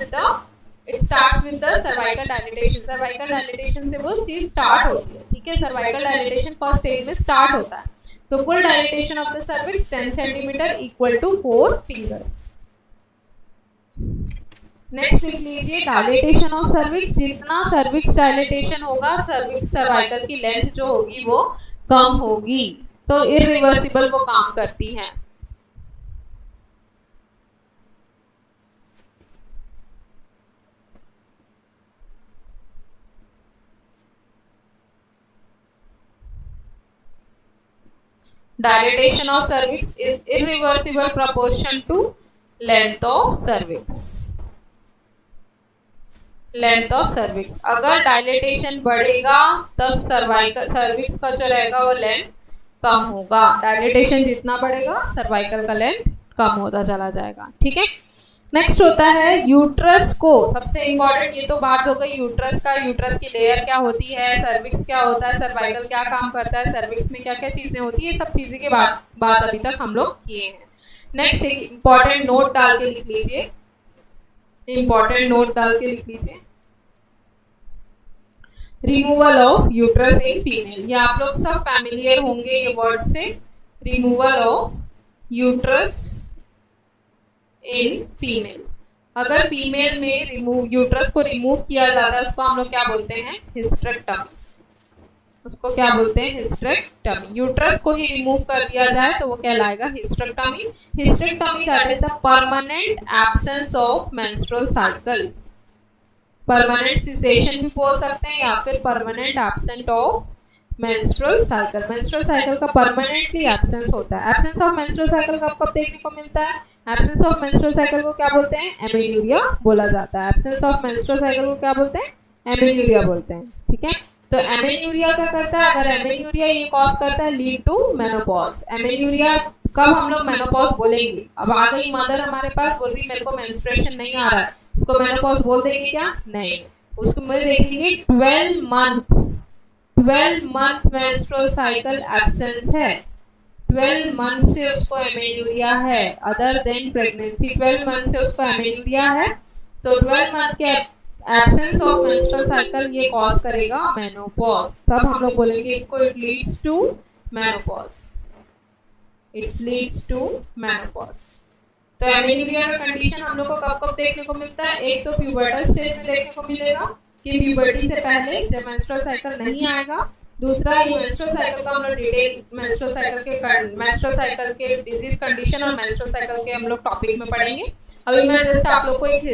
with the cervical dilatation. Cervical dilatation से वो स्टेज स्टार्ट होती है, ठीक है। सर्वाइकल डायलेटेशन फर्स्ट स्टेज में स्टार्ट होता है। तो full dilatation of the cervix 10 centimetre equal to 4 fingers. Next लिख लीजिए डायलेटेशन ऑफ सर्विक्स। जितना सर्विक्स डायलेटेशन होगा, सर्विक्स सर्वाइकल की लेंथ जो होगी वो कम होगी, तो इरिवर्सिबल वो काम करती है। Dilatation of cervix is irreversible proportion to length of cervix. Length of cervix. अगर डायलेटेशन बढ़ेगा तब सर्वाइकल सर्विक्स का जो रहेगा वो लेंथ कम होगा। डायलेटेशन जितना बढ़ेगा सर्वाइकल का लेंथ कम होता चला जाएगा, ठीक है। नेक्स्ट होता है यूट्रस को। सबसे इंपॉर्टेंट ये तो बात हो गई यूट्रस का। यूट्रस की लेयर क्या होती है, सर्विक्स क्या होता है, सर्वाइकल क्या काम करता है, सर्विक्स में क्या क्या चीजें होती है, सब चीजें की बात अभी तक हम लोग किए हैं। नेक्स्ट इंपॉर्टेंट नोट डाल के लिख लीजिए, इंपॉर्टेंट नोट डाल के लिख लीजिए। Removal of uterus in female, ये आप लोग सब फैमिलियर होंगे ये वर्ड से। Removal of uterus in female. अगर फीमेल में यूट्रस को रिमूव किया जाता है उसको हम लोग क्या बोलते हैं? हिस्टेरेक्टमी। उसको क्या बोलते हैं? हिस्टेरेक्टमी। यूट्रस को ही रिमूव कर दिया जाए तो वो कहलाएगा hysterectomy. Hysterectomy that is the permanent absence of menstrual cycle. Permanent cessation भी बोल सकते हैं या फिर permanent absent of menstrual cycle. Menstrual cycle का परमानेंटली एब्सेंस होता है। एब्सेंस ऑफ मेंस्ट्रुअल साइकिल कब कब देखने को मिलता है? एब्सेंस ऑफ मेंस्ट्रुअल साइकिल को क्या बोलते हैं? एमेन्यूरिया बोला जाता है। एब्सेंस ऑफ मेंस्ट्रुअल साइकिल को क्या बोलते हैं? एमेन्यूरिया बोलते हैं, ठीक है। तो एमेन्यूरिया क्या करता है? अगर एमेन्यूरिया ये कॉज करता है लीड टू मेनोपॉज। एमेन्यूरिया कब हम लोग मेनोपॉज बोलेंगे? अब आ गई मदर हमारे पास, बोल रही मेरे को मेंस्ट्रुएशन नहीं आ रहा है, उसको मेनोपॉज बोल देंगे क्या? नहीं, उसको मैं देखेंगे 12 मंथ मेंस्ट्रुअल साइकिल एब्सेंस है। 12 मंथ से उसको एमेन्यूरिया है, अदर देन प्रेगनेंसी। 12 मंथ से उसको एमेन्यूरिया है, तो 12 मंथ के एब्सेंस ऑफ मेंस्ट्रुअल साइकिल ये कॉज करेगा मेनोपॉज। तब हम लोग बोलेंगे इसको it leads to menopause. It's leads to menopause. तो एमेन्यूरिया का कंडीशन हम लोग को कब कब देखने को मिलता है? एक तो प्यूबर्टल स्टेज में देखने को मिलेगा कि प्यूबर्टी से पहले जब मेंस्ट्रुअल साइकिल नहीं आएगा। दूसरा ये मेंस्ट्रुअल साइकिल का हम लोग डिटेल मेंस्ट्रुअल साइकिल के डिजीज कंडीशन और मेंस्ट्रुअल साइकिल के हम लोग टॉपिक में पढ़ेंगे। अभी मैं जस्ट आप लोग को एक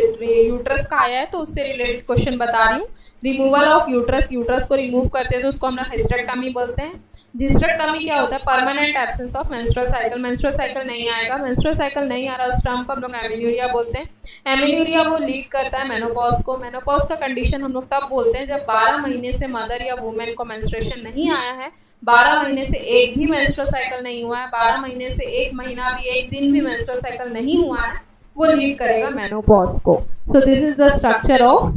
यूट्रस का आया है तो उससे रिलेटेड क्वेश्चन बता रही हूँ। रिमूवल ऑफ यूट्रस, यूट्रस को रिमूव करते हैं तो उसको हम लोग हिस्टेरेक्टमी बोलते हैं। हिस्टेरेक्टमी क्या होता है? Permanent absence of menstrual cycle. Menstrual cycle नहीं आएगा, मेंस्ट्रुअल साइकिल नहीं आ रहा, उस टर्म को हम लोग एमेन्यूरिया बोलते हैं। एमेन्यूरिया वो लीड करता है मेनोपॉज को। मेनोपॉज का कंडीशन हम लोग तब बोलते हैं जब 12 महीने से मदर या वुमेन को मेंस्ट्रुएशन नहीं आया है, 12 महीने से एक भी मेंस्ट्रुअल साइकिल नहीं हुआ है, 12 महीने से एक महीना भी एक दिन भी मेंस्ट्रुअल साइकिल नहीं हुआ है, वो लीड करेगा मेनोपॉज को। So this is the structure of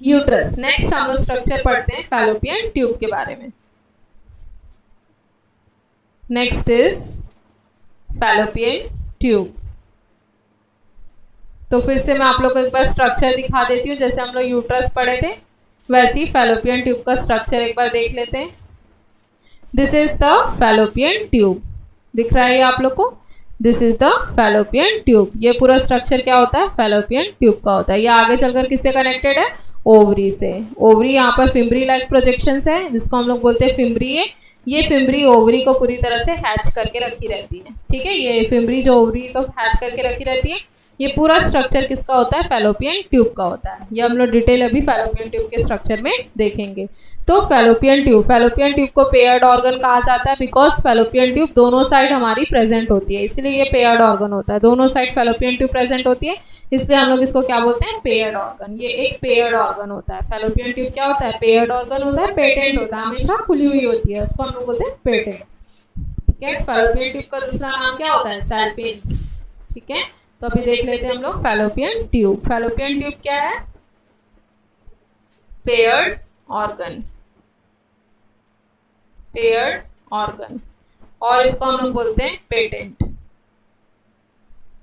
uterus. Next हम लोग स्ट्रक्चर पढ़ते हैं फैलोपियन ट्यूब के बारे में। Next is fallopian tube. तो फिर से मैं आप लोग को एक बार स्ट्रक्चर दिखा देती हूँ। जैसे हम लोग यूट्रस पढ़े थे वैसे ही फैलोपियन ट्यूब का स्ट्रक्चर एक बार देख लेते हैं। This is the fallopian tube, दिख रहा है ये आप लोग को? This is the fallopian tube. ये पूरा स्ट्रक्चर क्या होता है? फैलोपियन ट्यूब का होता है। ये आगे चलकर किससे कनेक्टेड है? ओवरी से। ओवरी यहाँ पर फिम्बरी लाइक प्रोजेक्शंस है जिसको हम लोग बोलते हैं फिम्बरी। ये फिम्बरी ओवरी को पूरी तरह से हैच करके रखी रहती है, ठीक है। ये फिम्बरी जो ओवरी को हैच करके रखी रहती है, ये पूरा स्ट्रक्चर किसका होता है? फैलोपियन ट्यूब का होता है। ये हम लोग डिटेल अभी फैलोपियन ट्यूब के स्ट्रक्चर में देखेंगे। तो फैलोपियन ट्यूब को पेयर्ड ऑर्गन कहा जाता है, बिकॉज फैलोपियन ट्यूब दोनों साइड हमारी प्रेजेंट होती है, इसलिए ये पेयर्ड ऑर्गन होता है। दोनों साइड फैलोपियन ट्यूब प्रेजेंट होती है, इसलिए हम लोग इसको क्या बोलते हैं? Paired organ. ये एक पेयर्ड ऑर्गन होता है। फैलोपियन ट्यूब क्या होता है? पेयर्ड ऑर्गन होता है, पेटेंट होता है, हमेशा खुली हुई होती है, उसको हम लोग बोलते हैं पेटेंट। ठीक है, फैलोपियन ट्यूब का दूसरा नाम क्या होता है? सैल्पिन्स। ठीक है, तो अभी देख लेते हैं हम लोग फैलोपियन ट्यूब। फैलोपियन ट्यूब क्या है? पेयर्ड ऑर्गन, पेयर्ड ऑर्गन, और इसको हम लोग बोलते हैं patent.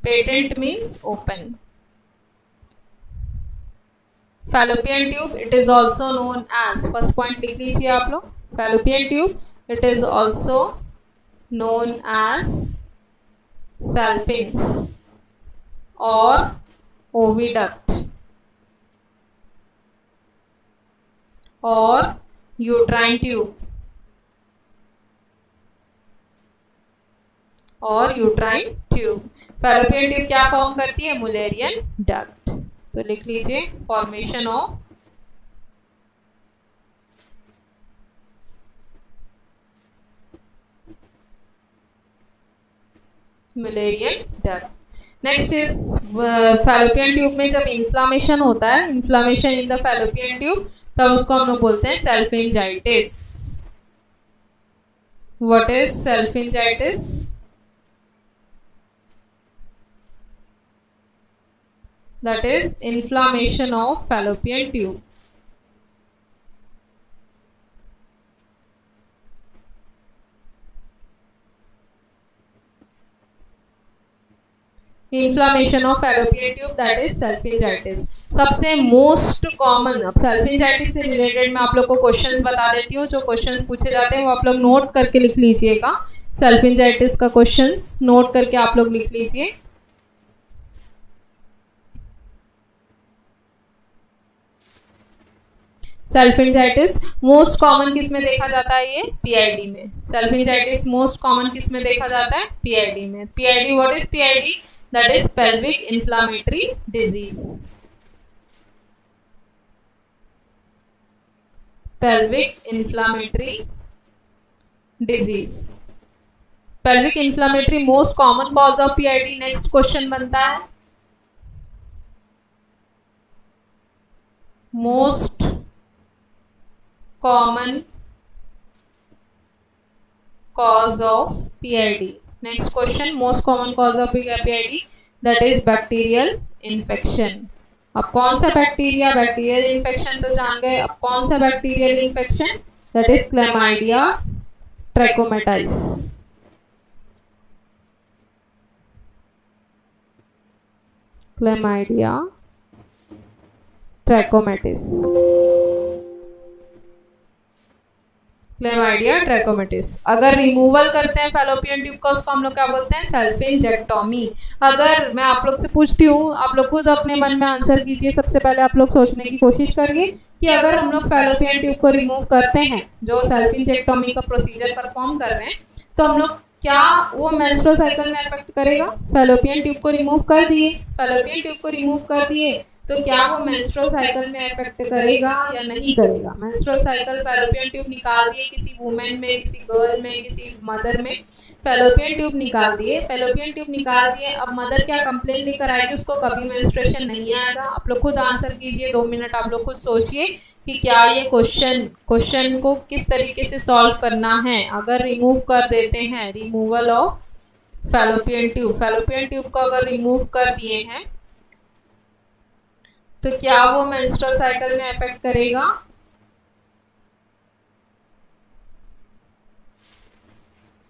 Patent means open. Fallopian tube it is also known as, first point लिख लीजिए आप लोग, fallopian tube it is also known as salpinx और ओविडक्ट और यूट्राइन ट्यूब और यूट्राइन ट्यूब। फैलोपियन ट्यूब क्या फॉर्म करती है? Mullerian duct. तो लिख लीजिए formation of Mullerian duct. Next is fallopian tube में जब इन्फ्लामेशन होता है, inflammation in the fallopian tube, तब उसको हम लोग बोलते हैं salpingitis. What is salpingitis? That is inflammation of fallopian tube. Inflammation of fallopian tube, that is सेल्फिंजाइटिस। सबसे मोस्ट कॉमन, अब सेल्फिंजाइटिस से रिलेटेड मैं आप लोग को क्वेश्चंस बता देती हूँ। जो क्वेश्चंस पूछे जाते हैं वो आप लोग नोट करके लिख लीजिएगा। सेल्फिंजाइटिस का क्वेश्चंस नोट करके आप लोग लिख लीजिए। सेल्फिंजाइटिस मोस्ट कॉमन किस में देखा जाता है? ये पीआईडी में। सेल्फिंजाइटिस मोस्ट कॉमन किस में देखा जाता है? पीआईडी में। PID, what is PID? That is pelvic inflammatory disease. Pelvic inflammatory disease. Pelvic inflammatory most common cause of PID. Next question बनता है most common cause of PID. Next question, most common cause of PID, that is bacterial infection. अब कौन सा बैक्टीरिया? बैक्टीरियल इन्फेक्शन तो जान गए। अब कौन सा bacterial infection? that is Chlamydia trachomatis. Chlamydia trachomatis। Chlamydia ट्रैकोमेटिस। अगर रिमूवल करते हैं फैलोपियन ट्यूब का, उसको हम लोग क्या बोलते हैं? सेल्फिंजेक्टोमी। अगर मैं आप लोग से पूछती हूँ, आप लोग खुद अपने मन में आंसर कीजिए। सबसे पहले आप लोग सोचने की कोशिश करिए कि अगर हम लोग फैलोपियन ट्यूब को रिमूव करते हैं, जो सेल्फिंजेक्टोमी का प्रोसीजर परफॉर्म कर रहे हैं, तो हम लोग क्या वो मेंस्ट्रुअल साइकिल में इफेक्ट करेगा? फैलोपियन ट्यूब को रिमूव कर दिए, फैलोपियन ट्यूब को रिमूव कर दिए, तो क्या वो मेंस्ट्रुअल साइकिल में इफेक्ट करेगा या नहीं करेगा? मेंस्ट्रुअल साइकिल, फैलोपियन ट्यूब निकाल दिए किसी वुमेन में, किसी गर्ल में, किसी मदर में, फैलोपियन ट्यूब निकाल दिए, फैलोपियन ट्यूब निकाल दिए। अब मदर क्या कंप्लेन लेकर आएगी? उसको कभी मेंस्ट्रुएशन नहीं आएगा। आप लोग खुद आंसर कीजिए, 2 मिनट आप लोग खुद सोचिए कि क्या ये क्वेश्चन को किस तरीके से सॉल्व करना है। अगर रिमूव कर देते हैं, रिमूवल ऑफ फैलोपियन ट्यूब को अगर रिमूव कर दिए हैं, तो क्या वो मेंस्ट्रुअल साइकिल में इफेक्ट करेगा?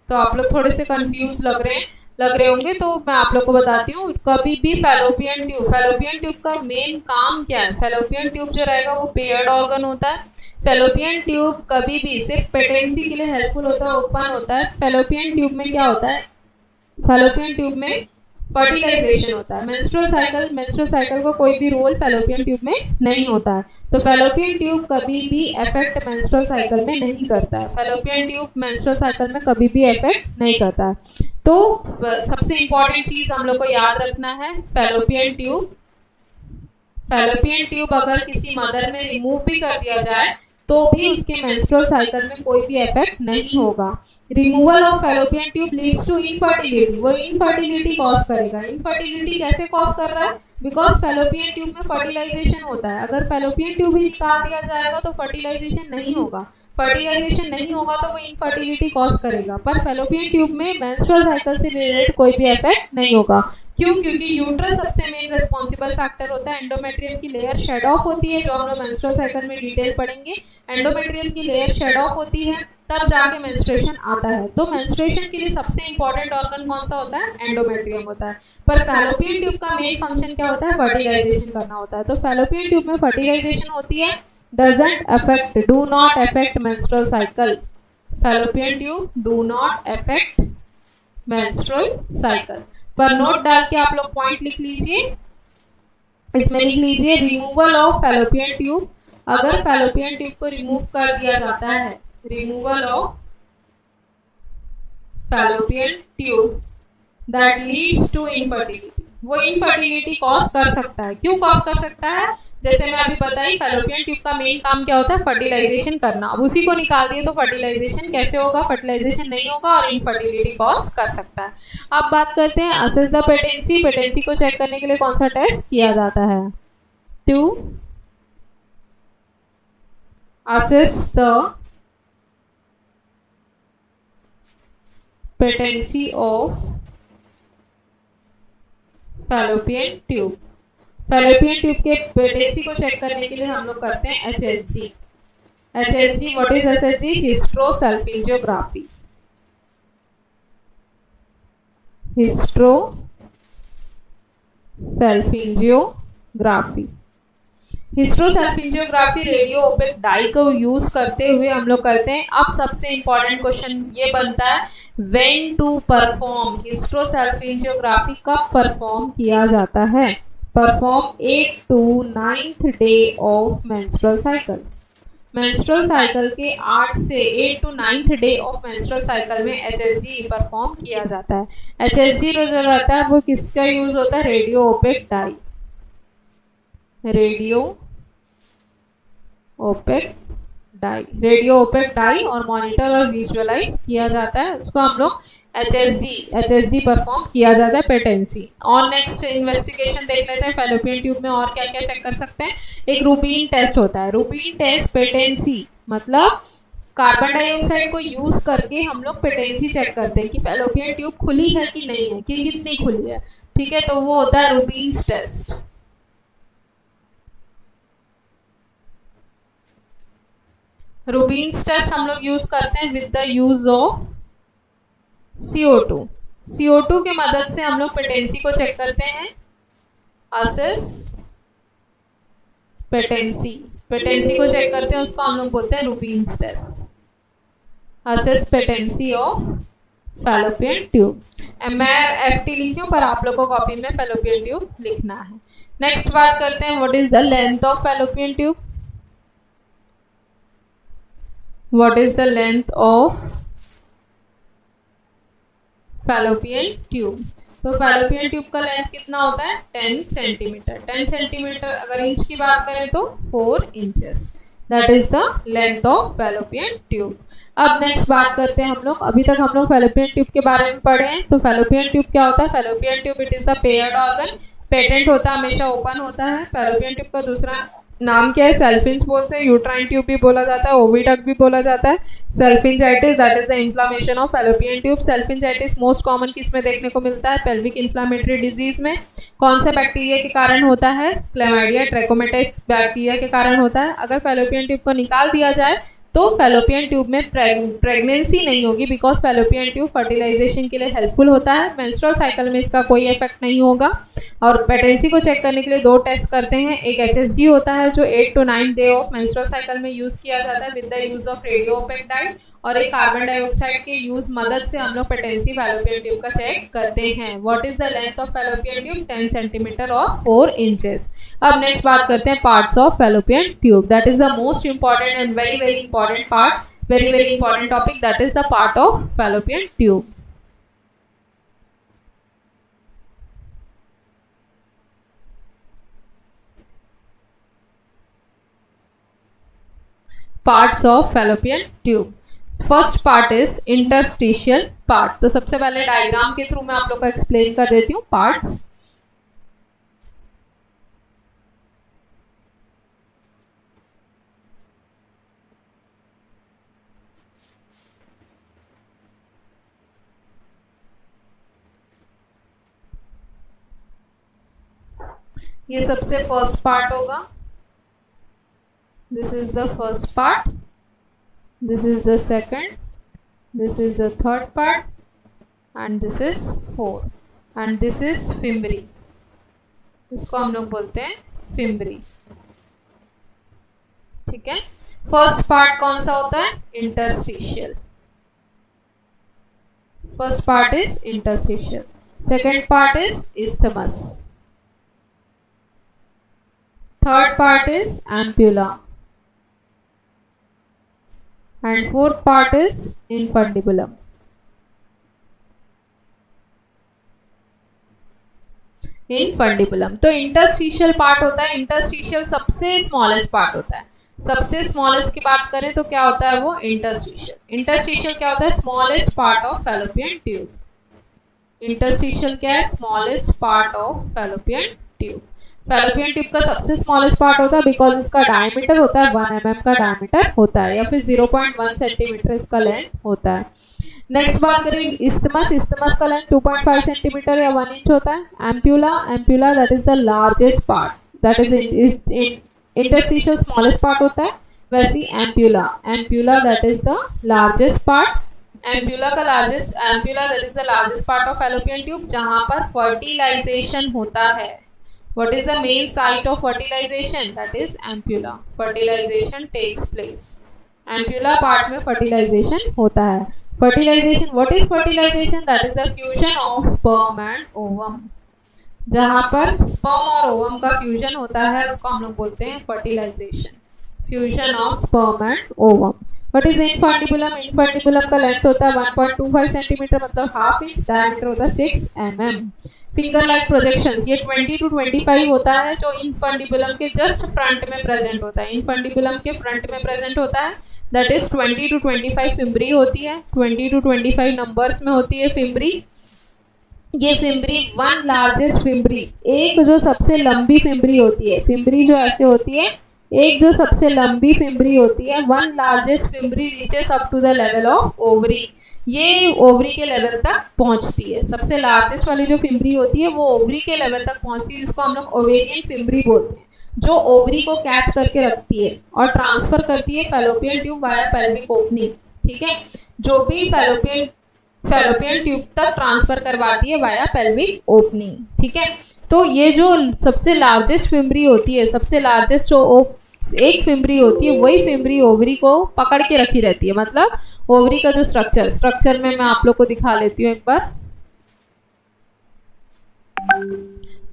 तो आप लोग थोड़े से कंफ्यूज लग रहे होंगे, तो मैं आप लोग को बताती हूँ। कभी भी फैलोपियन ट्यूब का मेन काम क्या है? फैलोपियन ट्यूब जो रहेगा वो पेयर्ड ऑर्गन होता है। फैलोपियन ट्यूब कभी भी सिर्फ पेटेंसी के लिए हेल्पफुल होता है, ओपन होता है। फैलोपियन ट्यूब में क्या होता है? फैलोपियन ट्यूब में फर्टिलाइजेशन होता है। मेंस्ट्रुअल साइकिल का कोई भी रोल फैलोपियन ट्यूब में नहीं होता है। तो फैलोपियन ट्यूब कभी भी इफेक्ट मेंस्ट्रुअल साइकिल में नहीं करता है। फैलोपियन ट्यूब मेंस्ट्रुअल साइकिल में कभी भी इफेक्ट नहीं करता है। तो सबसे इंपॉर्टेंट चीज हम लोग को याद रखना है, फैलोपियन ट्यूब, फैलोपियन ट्यूब अगर किसी मदर में रिमूव भी कर दिया जाए तो भी उसके मेंस्ट्रुअल साइकिल में कोई भी इफेक्ट नहीं होगा। Removal of fallopian tube leads to infertility, वो इनफर्टिलिटी कॉज करेगा। इनफर्टिलिटी कैसे कॉज कर रहा है? बिकॉज फैलोपियन ट्यूब में फर्टिलाइजेशन होता है, अगर फैलोपियन ट्यूब ही निकाल दिया जाएगा तो फर्टिलाइजेशन नहीं होगा, फर्टिलाइजेशन नहीं होगा तो वो इनफर्टिलिटी कॉज करेगा। पर फैलोपियन ट्यूब में मेंस्ट्रुअल साइकिल से रिलेटेड कोई भी इफेक्ट नहीं होगा। क्यों? क्योंकि यूट्रस सबसे मेन रिस्पॉन्सिबल फैक्टर होता है। एंडोमेट्रियम की लेयर शेड ऑफ होती है, जो हम लोग मेंस्ट्रुअल साइकिल में डिटेल पढ़ेंगे। एंडोमेट्रियम की लेयर शेड ऑफ होती है, तब जाके मेंस्ट्रुएशन आता है। तो मेंस्ट्रुएशन के लिए सबसे इंपॉर्टेंट ऑर्गन कौन सा होता है? एंडोमेट्रियम होता है। पर फैलोपियन ट्यूब का मेन फंक्शन क्या होता है? फर्टिलाइजेशन करना होता है। तो फैलोपियन ट्यूब में फर्टिलाइजेशन होती है, doesn't affect, do not affect menstrual cycle. Fallopian tube do not affect menstrual cycle. पर नोट डाल के आप लोग पॉइंट लिख लीजिए, इसमें लिख लीजिए रिमूवल ऑफ फैलोपियन ट्यूब। अगर फैलोपियन ट्यूब को रिमूव कर दिया जाता है, removal of fallopian tube that leads to infertility, वो इनफर्टिलिटी कॉज कर सकता है। क्यों कॉज कर सकता है? जैसे मैं अभी बताई, फैलोपियन ट्यूब का मेन काम क्या होता है? फर्टिलाइजेशन करना। अब उसी को निकाल दिए तो फर्टिलाइजेशन कैसे होगा? फर्टिलाइजेशन नहीं होगा और इनफर्टिलिटी कॉज कर सकता है। अब बात करते हैं असेस द पेटेंसी। पेटेंसी को चेक करने के लिए कौन सा टेस्ट किया जाता है? To assess the patency of fallopian tube. Fallopian tube के पेटेंसी को चेक करने के लिए हम लोग करते हैं HSG। HSG, what is HSG? Hysterosalpingography. Hysterosalpingography, hysterosalpingography radio opaque dye को यूज करते हुए हम लोग करते हैं। अब सबसे इंपॉर्टेंट क्वेश्चन ये बनता है, व्हेन टू परफॉर्म। हिस्ट्रोसल्फिंजियोग्राफी कब परफॉर्म किया जाता है? Perform 8 to 9th day of menstrual cycle. Menstrual cycle के 8 से 8 to 9th day of menstrual cycle में HSG परफॉर्म किया जाता है। HSG जो रहता है वो किसका यूज होता है? Radio opaque dye, radio opaque dye, radio opaque dye और मॉनिटर और विजुअलाइज किया जाता है, उसको हम लोग HSG परफॉर्म किया जाता है पेटेंसी। और नेक्स्ट इन्वेस्टिगेशन देख लेते हैं फैलोपियन ट्यूब में और क्या क्या चेक कर सकते हैं। एक रूबीन टेस्ट होता है। रूबीन टेस्ट पेटेंसी मतलब कार्बन डाइऑक्साइड को यूज करके हम लोग पेटेंसी चेक करते हैं कि फैलोपियन ट्यूब खुली है कि नहीं है, कि कितनी खुली है। ठीक है, तो वो होता है रूबीन्स टेस्ट। रूबीन्स टेस्ट हम लोग यूज करते हैं with the use of CO2। CO2 के मदद से हम लोग पेटेंसी को चेक करते हैं। असेस पेटेंसी, पेटेंसी को चेक करते हैं, उसको हम लोग बोलते हैं Rubin's test. Assess patency of fallopian tube. मैं FT लिखी हूँ पर आप लोग को कॉपी में फैलोपियन ट्यूब लिखना है। नेक्स्ट बात करते हैं, what is the length of fallopian tube. What is the length of fallopian tube? तो फैलोपियन ट्यूब का लेंथ कितना होता है? 10 सेंटीमीटर। 10 सेंटीमीटर अगर इंच की बात करें तो 4 inches, that is the length of fallopian tube. अब नेक्स्ट बात करते हैं हम लोग, अभी तक हम लोग फैलोपियन ट्यूब के बारे में पढ़े हैं। तो फैलोपियन ट्यूब क्या होता है? Fallopian tube it is the paired organ, patent होता है, हमेशा ओपन होता है। फैलोपियन ट्यूब का दूसरा नाम क्या है? सेल्फिंज बोलते हैं, यूट्राइन ट्यूब भी बोला जाता है, ओविडक्ट भी बोला जाता है। Salpingitis that is the inflammation of fallopian tube. Salpingitis most common किस में देखने को मिलता है? पेल्विक इन्फ्लामेटरी डिजीज में। कौन से बैक्टीरिया के कारण होता है? क्लैमाइडिया ट्रैकोमेटिस बैक्टीरिया के कारण होता है। अगर फैलोपियन ट्यूब को निकाल दिया जाए तो फैलोपियन ट्यूब में प्रेगनेंसी नहीं होगी, बिकॉज फैलोपियन ट्यूब फर्टिलाइजेशन के लिए हेल्पफुल होता है। मेंस्ट्रुअल साइकिल में इसका कोई इफेक्ट नहीं होगा। और पेटेंसी को चेक करने के लिए 2 टेस्ट करते हैं। एक HSG होता है जो 8 to 9 day of menstrual cycle में यूज किया जाता है with the use of radio opaque dye, और एक कार्बन डाइऑक्साइड के यूज मदद से हम लोग पेटेंसी फैलोपियन ट्यूब का चेक करते हैं। What is the length of fallopian tube? 10 centimetre और 4 इंचेस। अब नेक्स्ट बात करते हैं parts of fallopian tube. That is the most important and very very important part, very very important topic, that is the part of fallopian tube. Parts of fallopian tube. First part is interstitial part. तो सबसे पहले डायग्राम के थ्रू मैं आप लोग को एक्सप्लेन कर देती हूँ पार्ट्स। ये सबसे फर्स्ट पार्ट होगा। This is the first part, this is the second, this is the third part and this is fourth and this is fimbriae. इसको हम लोग बोलते हैं फिम्बरी। ठीक है, फर्स्ट पार्ट कौन सा होता है? Interstitial. First part is interstitial, second part is isthmus, third part is ampulla and fourth part is infundibulum. infundibulum तो इंटरस्टिशियल पार्ट होता है। इंटरस्टिशियल सबसे स्मॉलेस्ट पार्ट होता है। सबसे स्मॉलेस्ट की बात करें तो क्या होता है वो? इंटरस्टिशियल। इंटरस्टिशियल क्या होता है? Smallest part of fallopian tube. Interstitial क्या है? Smallest part of fallopian tube. Fallopian tube का सबसे स्मॉलेस्ट पार्ट होता है बिकॉज इसका डायमीटर होता है 1 mm का डायमीटर होता है, या फिर 0.1 सेंटीमीटर इसका लेंथ होता है। नेक्स्ट बात करें isthmus। isthmus का लेंथ 2.5 सेंटीमीटर या 1 इंच होता है। Ampulla, ampulla that is the largest part, that is interstitial smallest part होता है, वैसे ampulla, ampulla that is the largest part. Ampulla का largest, ampulla that is the largest part of fallopian tube जहां पर फर्टिलाइजेशन होता है। What is the main site of fertilization? That is ampulla. Fertilization takes place. Ampulla part में fertilization होता है। Fertilization, what is fertilization? That is the fusion of sperm and ovum. जहाँ पर sperm और ovum का fusion होता है उसको हम लोग बोलते हैं fertilization. Fusion of sperm and ovum. What is infundibulum? Infundibulum का लेंथ होता है 1.25 सेंटीमीटर, मतलब हाफ इंच। डायमीटर होता है 6 mm। फिंगर लाइक प्रोजेक्शंस ये 20 to 25 होता है जो इनफंडिबुलम के जस्ट फ्रंट में प्रेजेंट होता है। इनफंडिबुलम के फ्रंट में प्रेजेंट होता है, दैट इज 20 to 25 फिम्बरी होती है। 20 to 25 नंबर्स में होती है फिम्बरी। ये फिम्बरी वन लार्जेस्ट फिम्बरी, एक जो सबसे लंबी फिम्बरी होती है, फिम्बरी जो ऐसे होती है, एक जो सबसे लंबी फिम्बरी होती है, one largest fimbriae reaches up to the level of ovary. ये ओवरी के लेवल तक पहुंचती है। सबसे लार्जेस्ट वाली जो फिम्बरी होती है वो ओवरी के लेवल तक पहुंचती है, जिसको हम लोग ओवेरियन फिम्बरी बोलते हैं, जो ओवरी को कैच करके रखती है और ट्रांसफर करती है fallopian tube via pelvic opening. ठीक है, जो भी फैलोपियन ट्यूब तक ट्रांसफर करवाती है वाया पेल्विक ओपनिंग। ठीक है, तो ये जो सबसे लार्जेस्ट फिम्बरी होती है, सबसे लार्जेस्ट जो एक फिम्बरी होती है, वही फिम्बरी ओवरी को पकड़ के रखी रहती है। मतलब ओवरी का जो स्ट्रक्चर में मैं आप लोग को दिखा लेती हूँ एक बार।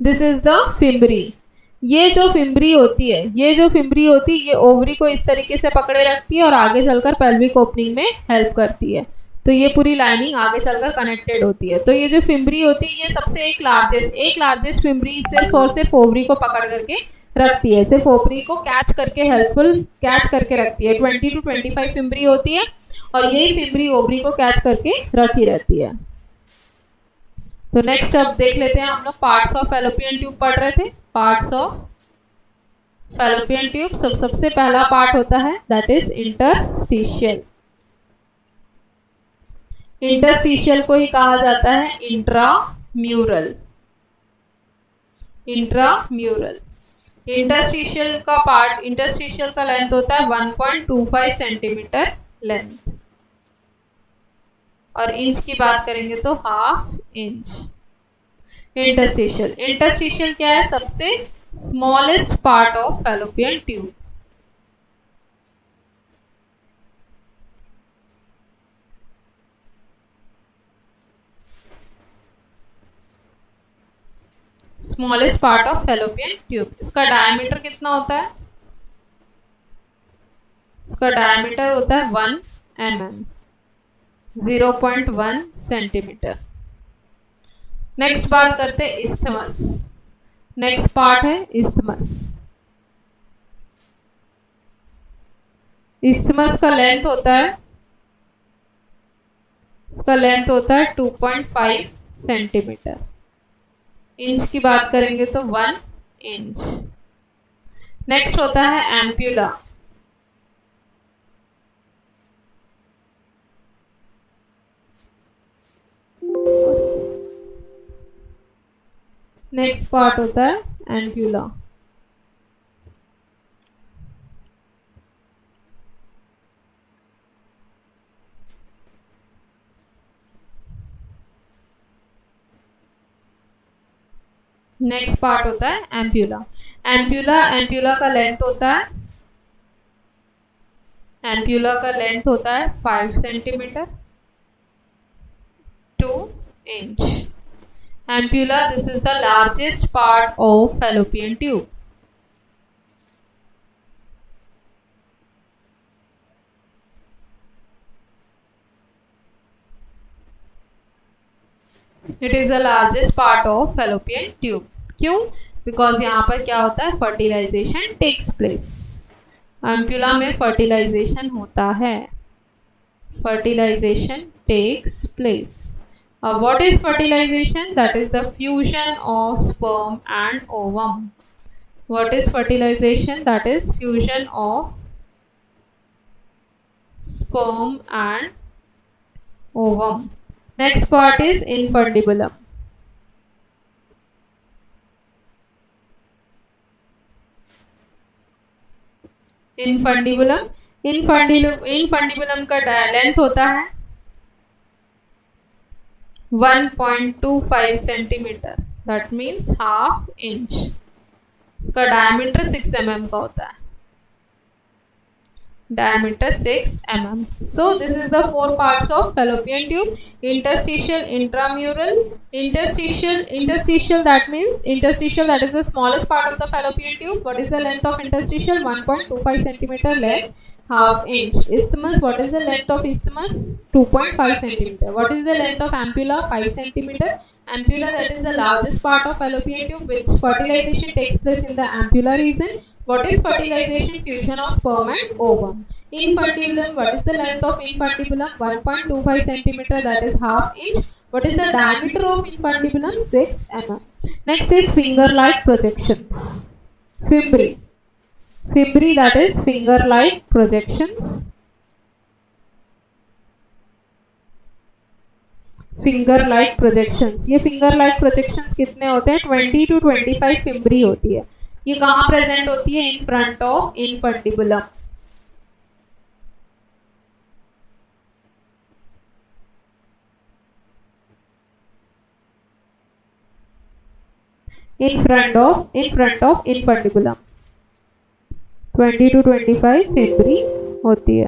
This is the fimbriae. ये जो फिम्बरी होती है, ये ओवरी को इस तरीके से पकड़े रखती है और आगे चलकर पेल्विक ओपनिंग में हेल्प करती है। तो ये पूरी लाइनिंग आगे चलकर कनेक्टेड होती है। तो ये जो फिम्बरी होती है ये सबसे एक लार्जेस्ट फिम्बरी सिर्फ और सिर्फ ओवरी को पकड़ करके रखती है, सिर्फ ओवरी को कैच करके रखती है। 20 to 25 फिम्बरी होती है और यही फिम्बरी ओवरी को कैच करके रखी रहती है। तो नेक्स्ट अब देख लेते हैं हम लोग पार्ट्स ऑफ फैलोपियन ट्यूब पढ़ रहे थे। पार्ट्स ऑफ फैलोपियन ट्यूब, सबसे पहला पार्ट होता है दैट इज इंटरस्टिशियल। इंटरस्टिशियल को ही कहा जाता है इंट्राम्यूरल। इंटरस्टिशियल का लेंथ होता है 1.25 सेंटीमीटर लेंथ, और इंच की बात करेंगे तो हाफ इंच। इंटरस्टिशियल क्या है? सबसे smallest part of fallopian tube. Smallest part of fallopian tube. इसका डायमीटर कितना होता है? इसका डायमीटर होता है 1 mm, 0.1 सेंटीमीटर। नेक्स्ट बात करते हैं isthmus। नेक्स्ट पार्ट है isthmus। इस्थमस का लेंथ होता है, इसका लेंथ होता है 2.5 सेंटीमीटर। इंच की बात करेंगे तो 1 इंच। नेक्स्ट होता है एम्प्यूला। नेक्स्ट पार्ट होता है एम्प्यूला। नेक्स्ट पार्ट होता है एम्प्यूला। एम्प्यूला का लेंथ होता है, एम्प्यूला का लेंथ होता है 5 centimetre, 2 inch. Ampulla, this is the largest part of fallopian tube. It is the largest part of fallopian tube. क्यों? बिकॉज यहाँ पर क्या होता है, फर्टिलाइजेशन टेक्स प्लेस। एम्प्यूला में फर्टिलाइजेशन होता है, fertilisation takes place. What is fertilization? That is the fusion of sperm and ovum. What is fertilization? That is fusion of sperm and ovum. Next part is infundibulum. Infundibulum का लेंथ होता है 1.25 centimetre, that means half inch. इसका डायमीटर 6 mm का होता है, diameter 6 mm. So this is the 4 parts of fallopian tube: interstitial, intramural, interstitial that means interstitial, that is the smallest part of the fallopian tube. What is the length of interstitial? 1.25 centimeter length, half inch. Isthmus, what is the length of isthmus? 2.5 centimeter. What is the length of ampulla? 5 centimeter. Ampulla, that is the largest part of fallopian tube, which fertilization takes place in the ampulla region. What is fertilization? Fusion of sperm and ovum. Infundibulum, what is the length of infundibulum? 1.25 centimeter, that is half inch. What is the diameter of infundibulum? 6 mm. Next is finger-like projections. Fimbriae. Fimbriae, that is finger-like projections. Finger like projections, ये फिंगर लाइक प्रोजेक्शंस कितने होते हैं? 20 to 25 फिम्ब्री होती है। ये कहाँ प्रेजेंट होती है? In front of infundibulum. In front of infundibulum 20 to 25 fimbriae होती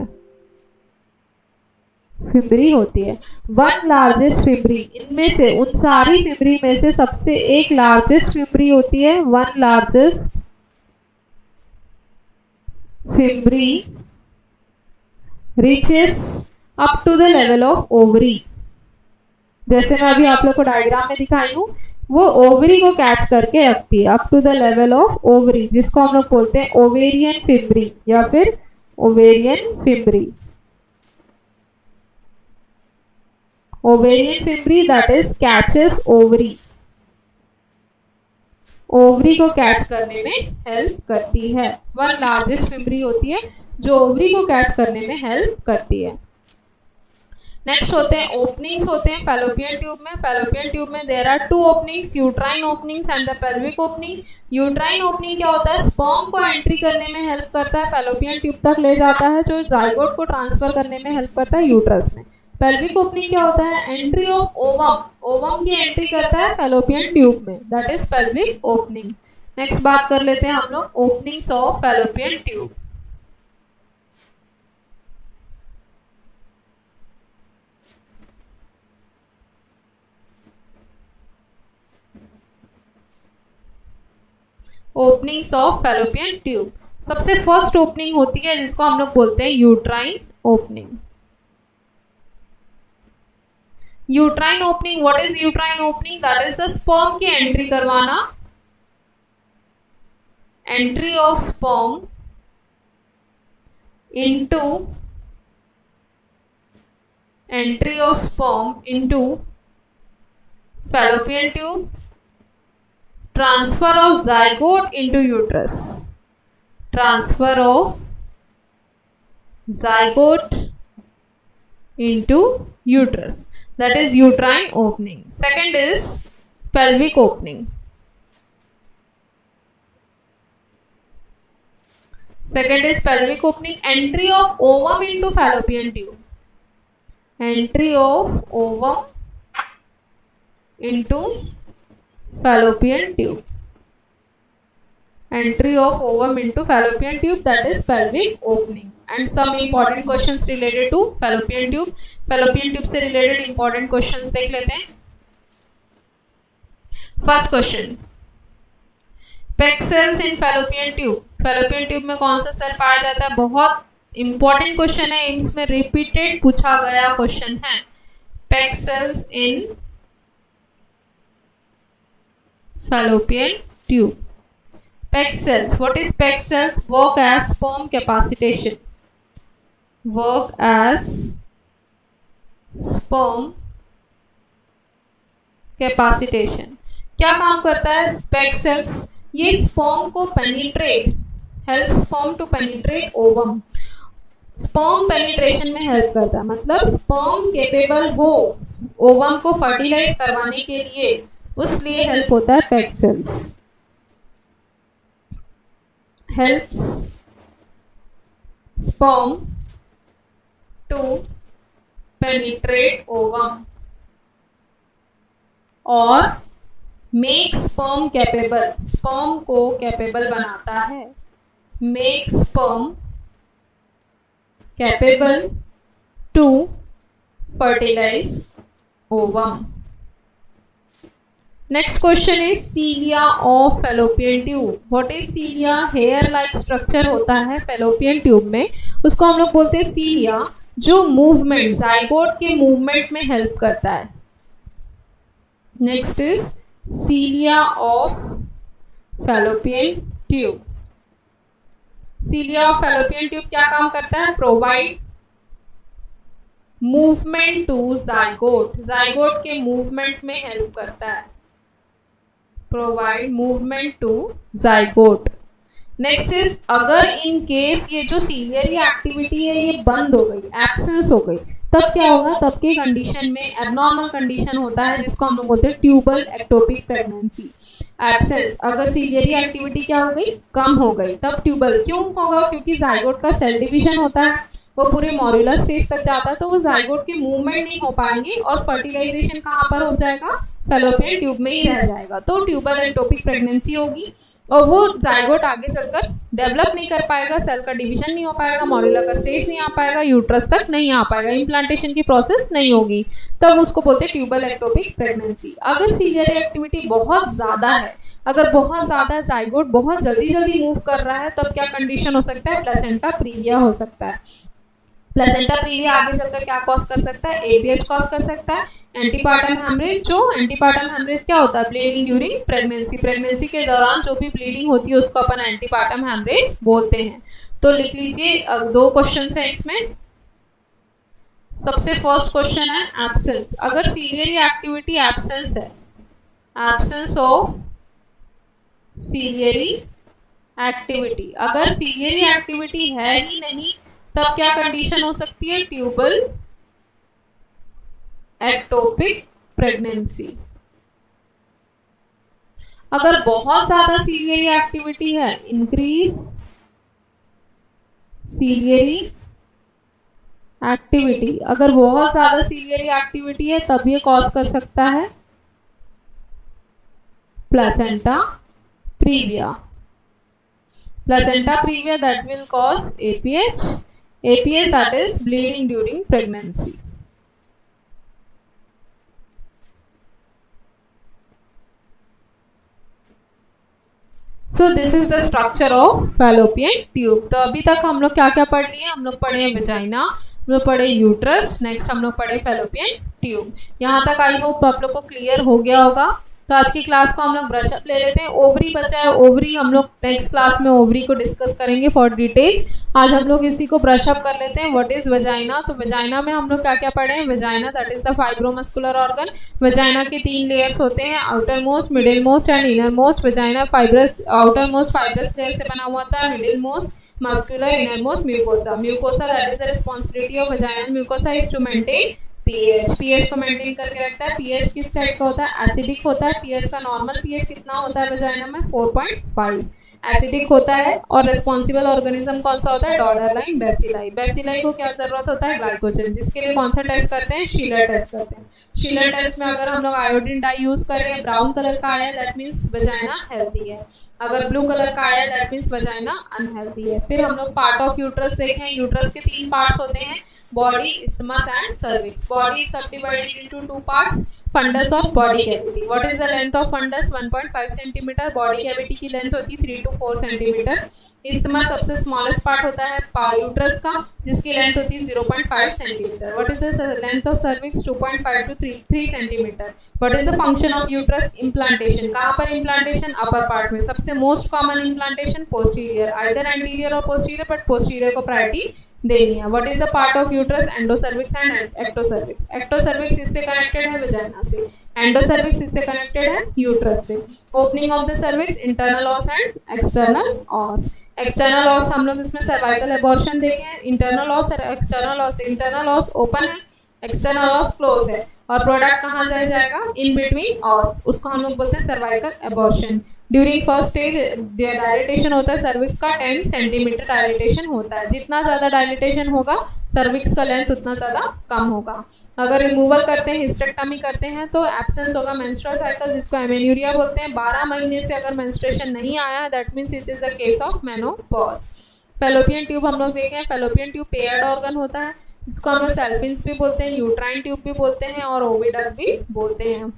है। वन लार्जेस्ट फिम्ब्री, इनमें से उन सारी फिम्ब्री में से सबसे एक लार्जेस्ट फिम्ब्री होती है। One largest fimbriae reaches up to the level of ovary. जैसे मैं अभी आप लोग को डायग्राम में दिखाई हूँ, वो ओवरी को कैच करके रखती है up to the level of ovary, जिसको हम लोग बोलते हैं ओवेरियन फिम्ब्री या फिर ovarian fimbriae. Ovarian fimbriae that is catches ovary, ovary को कैच करने में हेल्प करती है। वन लार्जेस्ट फिम्ब्री होती है जो ओवरी को कैच करने में हेल्प करती है। नेक्स्ट होते हैं ओपनिंग्स होते हैं फैलोपियन ट्यूब में। फैलोपियन ट्यूब में there are 2 openings, uterine openings and the pelvic opening. Uterine opening क्या होता है? स्पर्म को एंट्री करने में हेल्प करता है, फैलोपियन ट्यूब तक ले जाता है, जो जाइगोट को ट्रांसफर करने में हेल्प करता है यूट्रस में। पेल्विक ओपनिंग क्या होता है? एंट्री ऑफ ओवम, ओवम की एंट्री करता है फैलोपियन ट्यूब में, that is pelvic opening. Next बात कर लेते हैं हम लोग openings of fallopian tube. Openings of fallopian tube, सबसे फर्स्ट ओपनिंग होती है जिसको हम लोग बोलते हैं uterine opening. Uterine opening, what is uterine opening? That is the sperm की एंट्री करवाना, entry of sperm into entry of sperm into fallopian tube, transfer of zygote into uterus, transfer of zygote into uterus, that is uterine opening. Second is pelvic opening. Second is pelvic opening, entry of ovum into fallopian tube, entry of ovum into fallopian tube, entry of ovum into fallopian tube, that is pelvic opening. And some important questions related to fallopian tube. fallopian tube से related important questions देख लेते हैं. फर्स्ट क्वेश्चन, पेक सेल्स इन fallopian tube. fallopian tube में कौन सा सेल पाया जाता है? बहुत इंपॉर्टेंट क्वेश्चन है, एम्स में रिपीटेड पूछा गया क्वेश्चन है. Pack sales in fallopian tube. Peg cells. What is Peg cells? Work as sperm capacitation. Work as sperm capacitation. क्या काम करता है Peg cells? ये sperm को penetrate, help sperm to penetrate ovum. Sperm penetration में help करता है, मतलब sperm capable हो ovum को fertilize करवाने के लिए, उसलिए हेल्प होता है peg cells. Helps sperm to penetrate ovum और मेक स्पर्म कैपेबल. स्पर्म को कैपेबल बनाता है. Make sperm capable to fertilize ovum. Next question is cilia of fallopian tube. What is cilia? Hair like structure होता है fallopian tube में, उसको हम लोग बोलते हैं cilia, जो movement, zygote के movement में help करता है. Next is cilia of fallopian tube. cilia of fallopian tube क्या काम करता है? Provide movement to zygote. zygote के movement में help करता है. Provide movement to zygote. Next is अगर in case ये जो ciliary activity है ये बंद हो गई, absence हो गई, तब क्या होगा? तब के कंडीशन में abnormal कंडीशन होता है जिसको हम लोग बोलते हैं ट्यूबल एक्टोपिक प्रेगनेंसी. एब्सेंस, अगर ciliary एक्टिविटी क्या हो गई? कम हो गई, तब ट्यूबल. क्यों होगा? क्योंकि zygote का सेल डिविजन होता है, वो पूरे मॉड्यूलर स्टेज तक जाता है, तो वो zygote के मूवमेंट नहीं हो पाएंगे और फर्टिलाइजेशन कहाँ पर हो जाएगा? फैलोपियन ट्यूब में ही रह जाएगा. तो ट्यूबल एक्टोपिक प्रेगनेंसी होगी और वो zygote आगे चलकर डेवलप नहीं कर पाएगा, सेल का डिवीजन नहीं हो पाएगा, मॉड्यूलर का स्टेज नहीं आ पाएगा, यूट्रस तक नहीं आ पाएगा, इम्प्लांटेशन की प्रोसेस नहीं होगी, तब उसको बोलते हैं ट्यूबल एक्टोपिक प्रेगनेंसी. अगर सीलियरी एक्टिविटी बहुत ज़्यादा है, अगर बहुत ज़्यादा zygote बहुत जल्दी जल्दी मूव कर रहा है, तब क्या कंडीशन हो सकता है? प्लेसेंटा प्रीविया हो सकता है. प्लेसेंटा प्रीविया आगे चलकर क्या कॉज कर सकता है? ABH कॉज कर सकता है. एंटीपार्टम हेमरेज, जो एंटीपार्टम हेमरेज क्या होता है? Bleeding during pregnancy. प्रेगनेंसी के दौरान जो भी ब्लीडिंग होती है उसको अपन एंटीपार्टम हेमरेज बोलते हैं. तो लिख लीजिए, दो क्वेश्चन है इसमें. सबसे फर्स्ट क्वेश्चन है एब्सेंस. अगर सीलियरी एक्टिविटी एब्सेंस है, एब्सेंस ऑफ सीलियरी एक्टिविटी, अगर सीलियरी एक्टिविटी है ही नहीं, तब क्या कंडीशन हो सकती है? Tubal ectopic pregnancy. अगर बहुत ज्यादा सीलियरी एक्टिविटी है, इंक्रीज सीलियरी एक्टिविटी, अगर बहुत ज्यादा सीलियरी एक्टिविटी है तब ये कॉज कर सकता है placenta previa. Placenta previa that will cause APH. APH, that is bleeding during pregnancy. So this is the structure of fallopian tube. तो अभी तक हम लोग क्या क्या पढ़ लिए? हम लोग पढ़े वेजाइना, हम लोग पढ़े यूट्रस, नेक्स्ट हम लोग पढ़े fallopian tube. यहाँ तक आई होप आप लोग को क्लियर हो गया होगा. तो आज की क्लास को हम लोग ब्रशअप ले लेते हैं। ओवरी बचा है, ओवरी हम लोग नेक्स्ट क्लास में ओवरी को डिस्कस करेंगे फॉर डिटेल्स। आज हम लोग इसी को ब्रशअप कर लेते हैं। What is vagina? तो वजाइना में हम लोग क्या क्या पढ़े हैं? Vagina that is the fibromuscular organ. Vagina के 3 लेयर्स होते हैं, outer most, middle most and inner most. Vagina fibrous, outer most fibrous layer से बना हुआ था, middle most muscular, innermost mucosa. Mucosa that is the responsibility of vaginal mucosa is to maintain pH. pH को मेंटेन करके रखता है। pH किस टाइप का होता है? एसिडिक होता है। pH का नॉर्मल pH कितना होता है वजाइना में? 4.5 एसिडिक होता है। और रेस्पॉन्सिबल ऑर्गेनिज्म कौन सा होता है? डॉलरलाइन बेसिलाई। बेसिलाई को क्या जरूरत होता है? ग्लाइकोजन, जिसके लिए कौन सा टेस्ट करते हैं? शीलर टेस्ट करते हैं। शीलर टेस्ट में अगर हम लोग आयोडीन डाई यूज करें, ब्राउन कलर का आया दैट मीन्स वजाइना हेल्थी है। अगर ब्लू कलर का आया दैट मीन्स वजाइना अनहेल्थी है। फिर हम लोग पार्ट ऑफ यूट्रस देखें। यूट्रस के 3 पार्ट्स होते हैं, body, isthmus and cervix. Body is subdivided into 2 parts, fundus और body cavity. What is the length of fundus? 1.5 centimetre. Body cavity की लेंथ होती है 3 to 4 सेंटीमीटर। इस्थमस सबसे स्मॉलेस्ट पार्ट होता है यूट्रस का, जिसकी लेंथ होती है 0.5 centimetre. What is the length of cervix? 2.5 to 3 centimetre. What is the function of uterus? Implantation. कहाँ पर इम्प्लांटेशन? अपर पार्ट में। सबसे most common implantation posterior, either anterior और पोस्टीरियर, बट पोस्टीरियर को प्रायोरिटी देनी है। What is the part of uterus? Endocervix and एक्टोसर्विक्स। एक्टोसर्विक्स इससे कनेक्टेड है वजाइना से, एंडोसर्विक्स इससे कनेक्टेड है यूट्रस से। Opening of the cervix, internal os and external os. External os हम लोग इसमें सर्वाइकल एबॉर्शन देखे हैं। इंटरनल ऑस और external os, internal os open है, एक्सटर्नल ऑस क्लोज है, और प्रोडक्ट कहाँ जाएगा? In between os. उसको हम लोग बोलते हैं cervical abortion. During first stage dilatation होता है सर्विक्स का, 10 सेंटीमीटर डायलिटेशन होता है। जितना ज़्यादा डायलिटेशन होगा सर्विक्स का लेंथ उतना ज़्यादा कम होगा। अगर रिमूवल करते हैं, हिस्टेक्टमी करते हैं, तो एब्सेंस होगा मेंस्ट्रुअल साइकिल, जिसको एमेन्यूरिया बोलते हैं। 12 महीने से अगर मेंस्ट्रुएशन नहीं आया that means it is the case of menopause. Fallopian tube हम लोग देखें। फेलोपियन ट्यूब पेयर्ड ऑर्गन होता है, जिसको हम लोग सेल्फिन्स भी बोलते हैं, यूट्राइन ट्यूब भी बोलते हैं और ओविडक्ट भी बोलते हैं।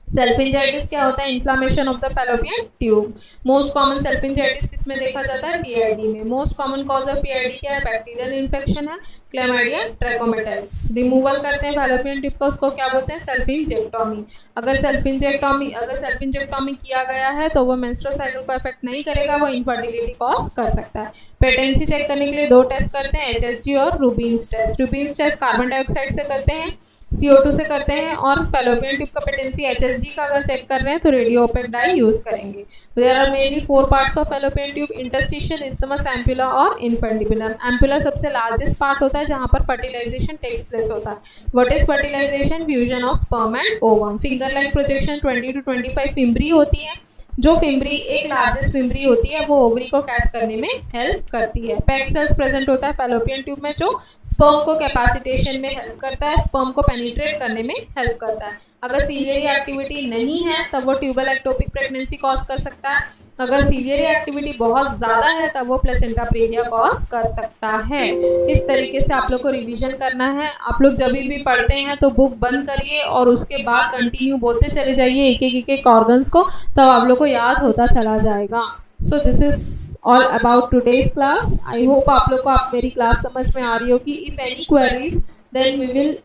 सेल्फिंजाइटिस क्या होता है? Inflammation of the fallopian tube. Most common salpingitis किसमें देखा जाता है? पीआईडी में। Most common cause of PID क्या है? बैक्टीरियल इन्फेक्शन है, क्लेमाइडिया ट्रैकोमेटाइस। रिमूवल करते हैं फेलोपियन ट्यूब का, उसको क्या बोलते हैं? सेल्फिंजेक्टोमी। अगर सेल्फिंजेक्टोमी किया गया है तो वो मेंस्ट्रुअल साइकिल को अफेक्ट नहीं करेगा, वो इनफर्टिलिटी कॉज कर सकता है। पेटेंसी चेक करने के लिए 2 टेस्ट करते हैं, एचएसजी और Rubin's test. Rubin's test carbon dioxide से करते हैं, CO2 से करते हैं, और फेलोपियन ट्यूब का पेटेंसी HSG का अगर चेक कर रहे हैं तो रेडियो ओपेक डाई यूज करेंगे। There are mainly 4 parts of fallopian tube, interstitial, isthmus, ampulla और इन्फेंडिबुलम। एम्पुला सबसे लार्जेस्ट पार्ट होता है जहां पर फर्टिलाइजेशन टेक्स प्लेस होता है। What is fertilization? Fusion of sperm and ovum. Finger like projection 20 to 25 fimbriae होती है। जो फिम्बरी एक लार्जेस्ट फिम्बरी होती है वो ओवरी को कैच करने में हेल्प करती है। पैक सेल्स प्रेजेंट होता है फेलोपियन ट्यूब में, जो स्पर्म को कैपेसिटेशन में हेल्प करता है, स्पर्म को पेनिट्रेट करने में हेल्प करता है। अगर सीलियरी एक्टिविटी नहीं है तब वो ट्यूबल एक्टोपिक प्रेगनेंसी कॉज कर सकता है। अगर सीलियरी एक्टिविटी बहुत ज़्यादा है तब वो प्लेसेंटा प्रेविया कॉज कर सकता है। इस तरीके से आप लोग को रिवीजन करना है। आप लोग जब भी पढ़ते हैं तो बुक बंद करिए और उसके बाद कंटिन्यू बोलते चले जाइए एक ऑर्गन्स को, तब आप लोग को याद होता चला जाएगा। So this is all about today's class. I hope आप लोग को मेरी क्लास समझ में आ रही होगी। If any queries then we will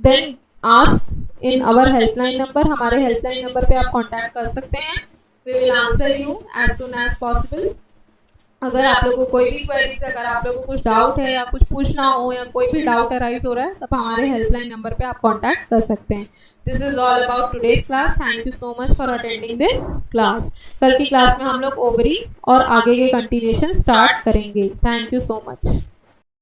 then ask in our helpline number. हमारे हेल्पलाइन नंबर पे आप कॉन्टैक्ट कर सकते हैं। We will answer you as soon as possible. अगर आप लोगों को कोई भी क्वेरीज, अगर आप लोगों को कुछ डाउट है या कुछ पूछना हो या कोई भी डाउट अराइज हो रहा है तब हमारे हेल्पलाइन नंबर पे आप कांटेक्ट कर सकते हैं। This is all about today's class. Thank you so much for attending this class. कल की क्लास में हम लोग ओवरी और आगे के कंटिन्यूएशन स्टार्ट करेंगे। Thank you so much.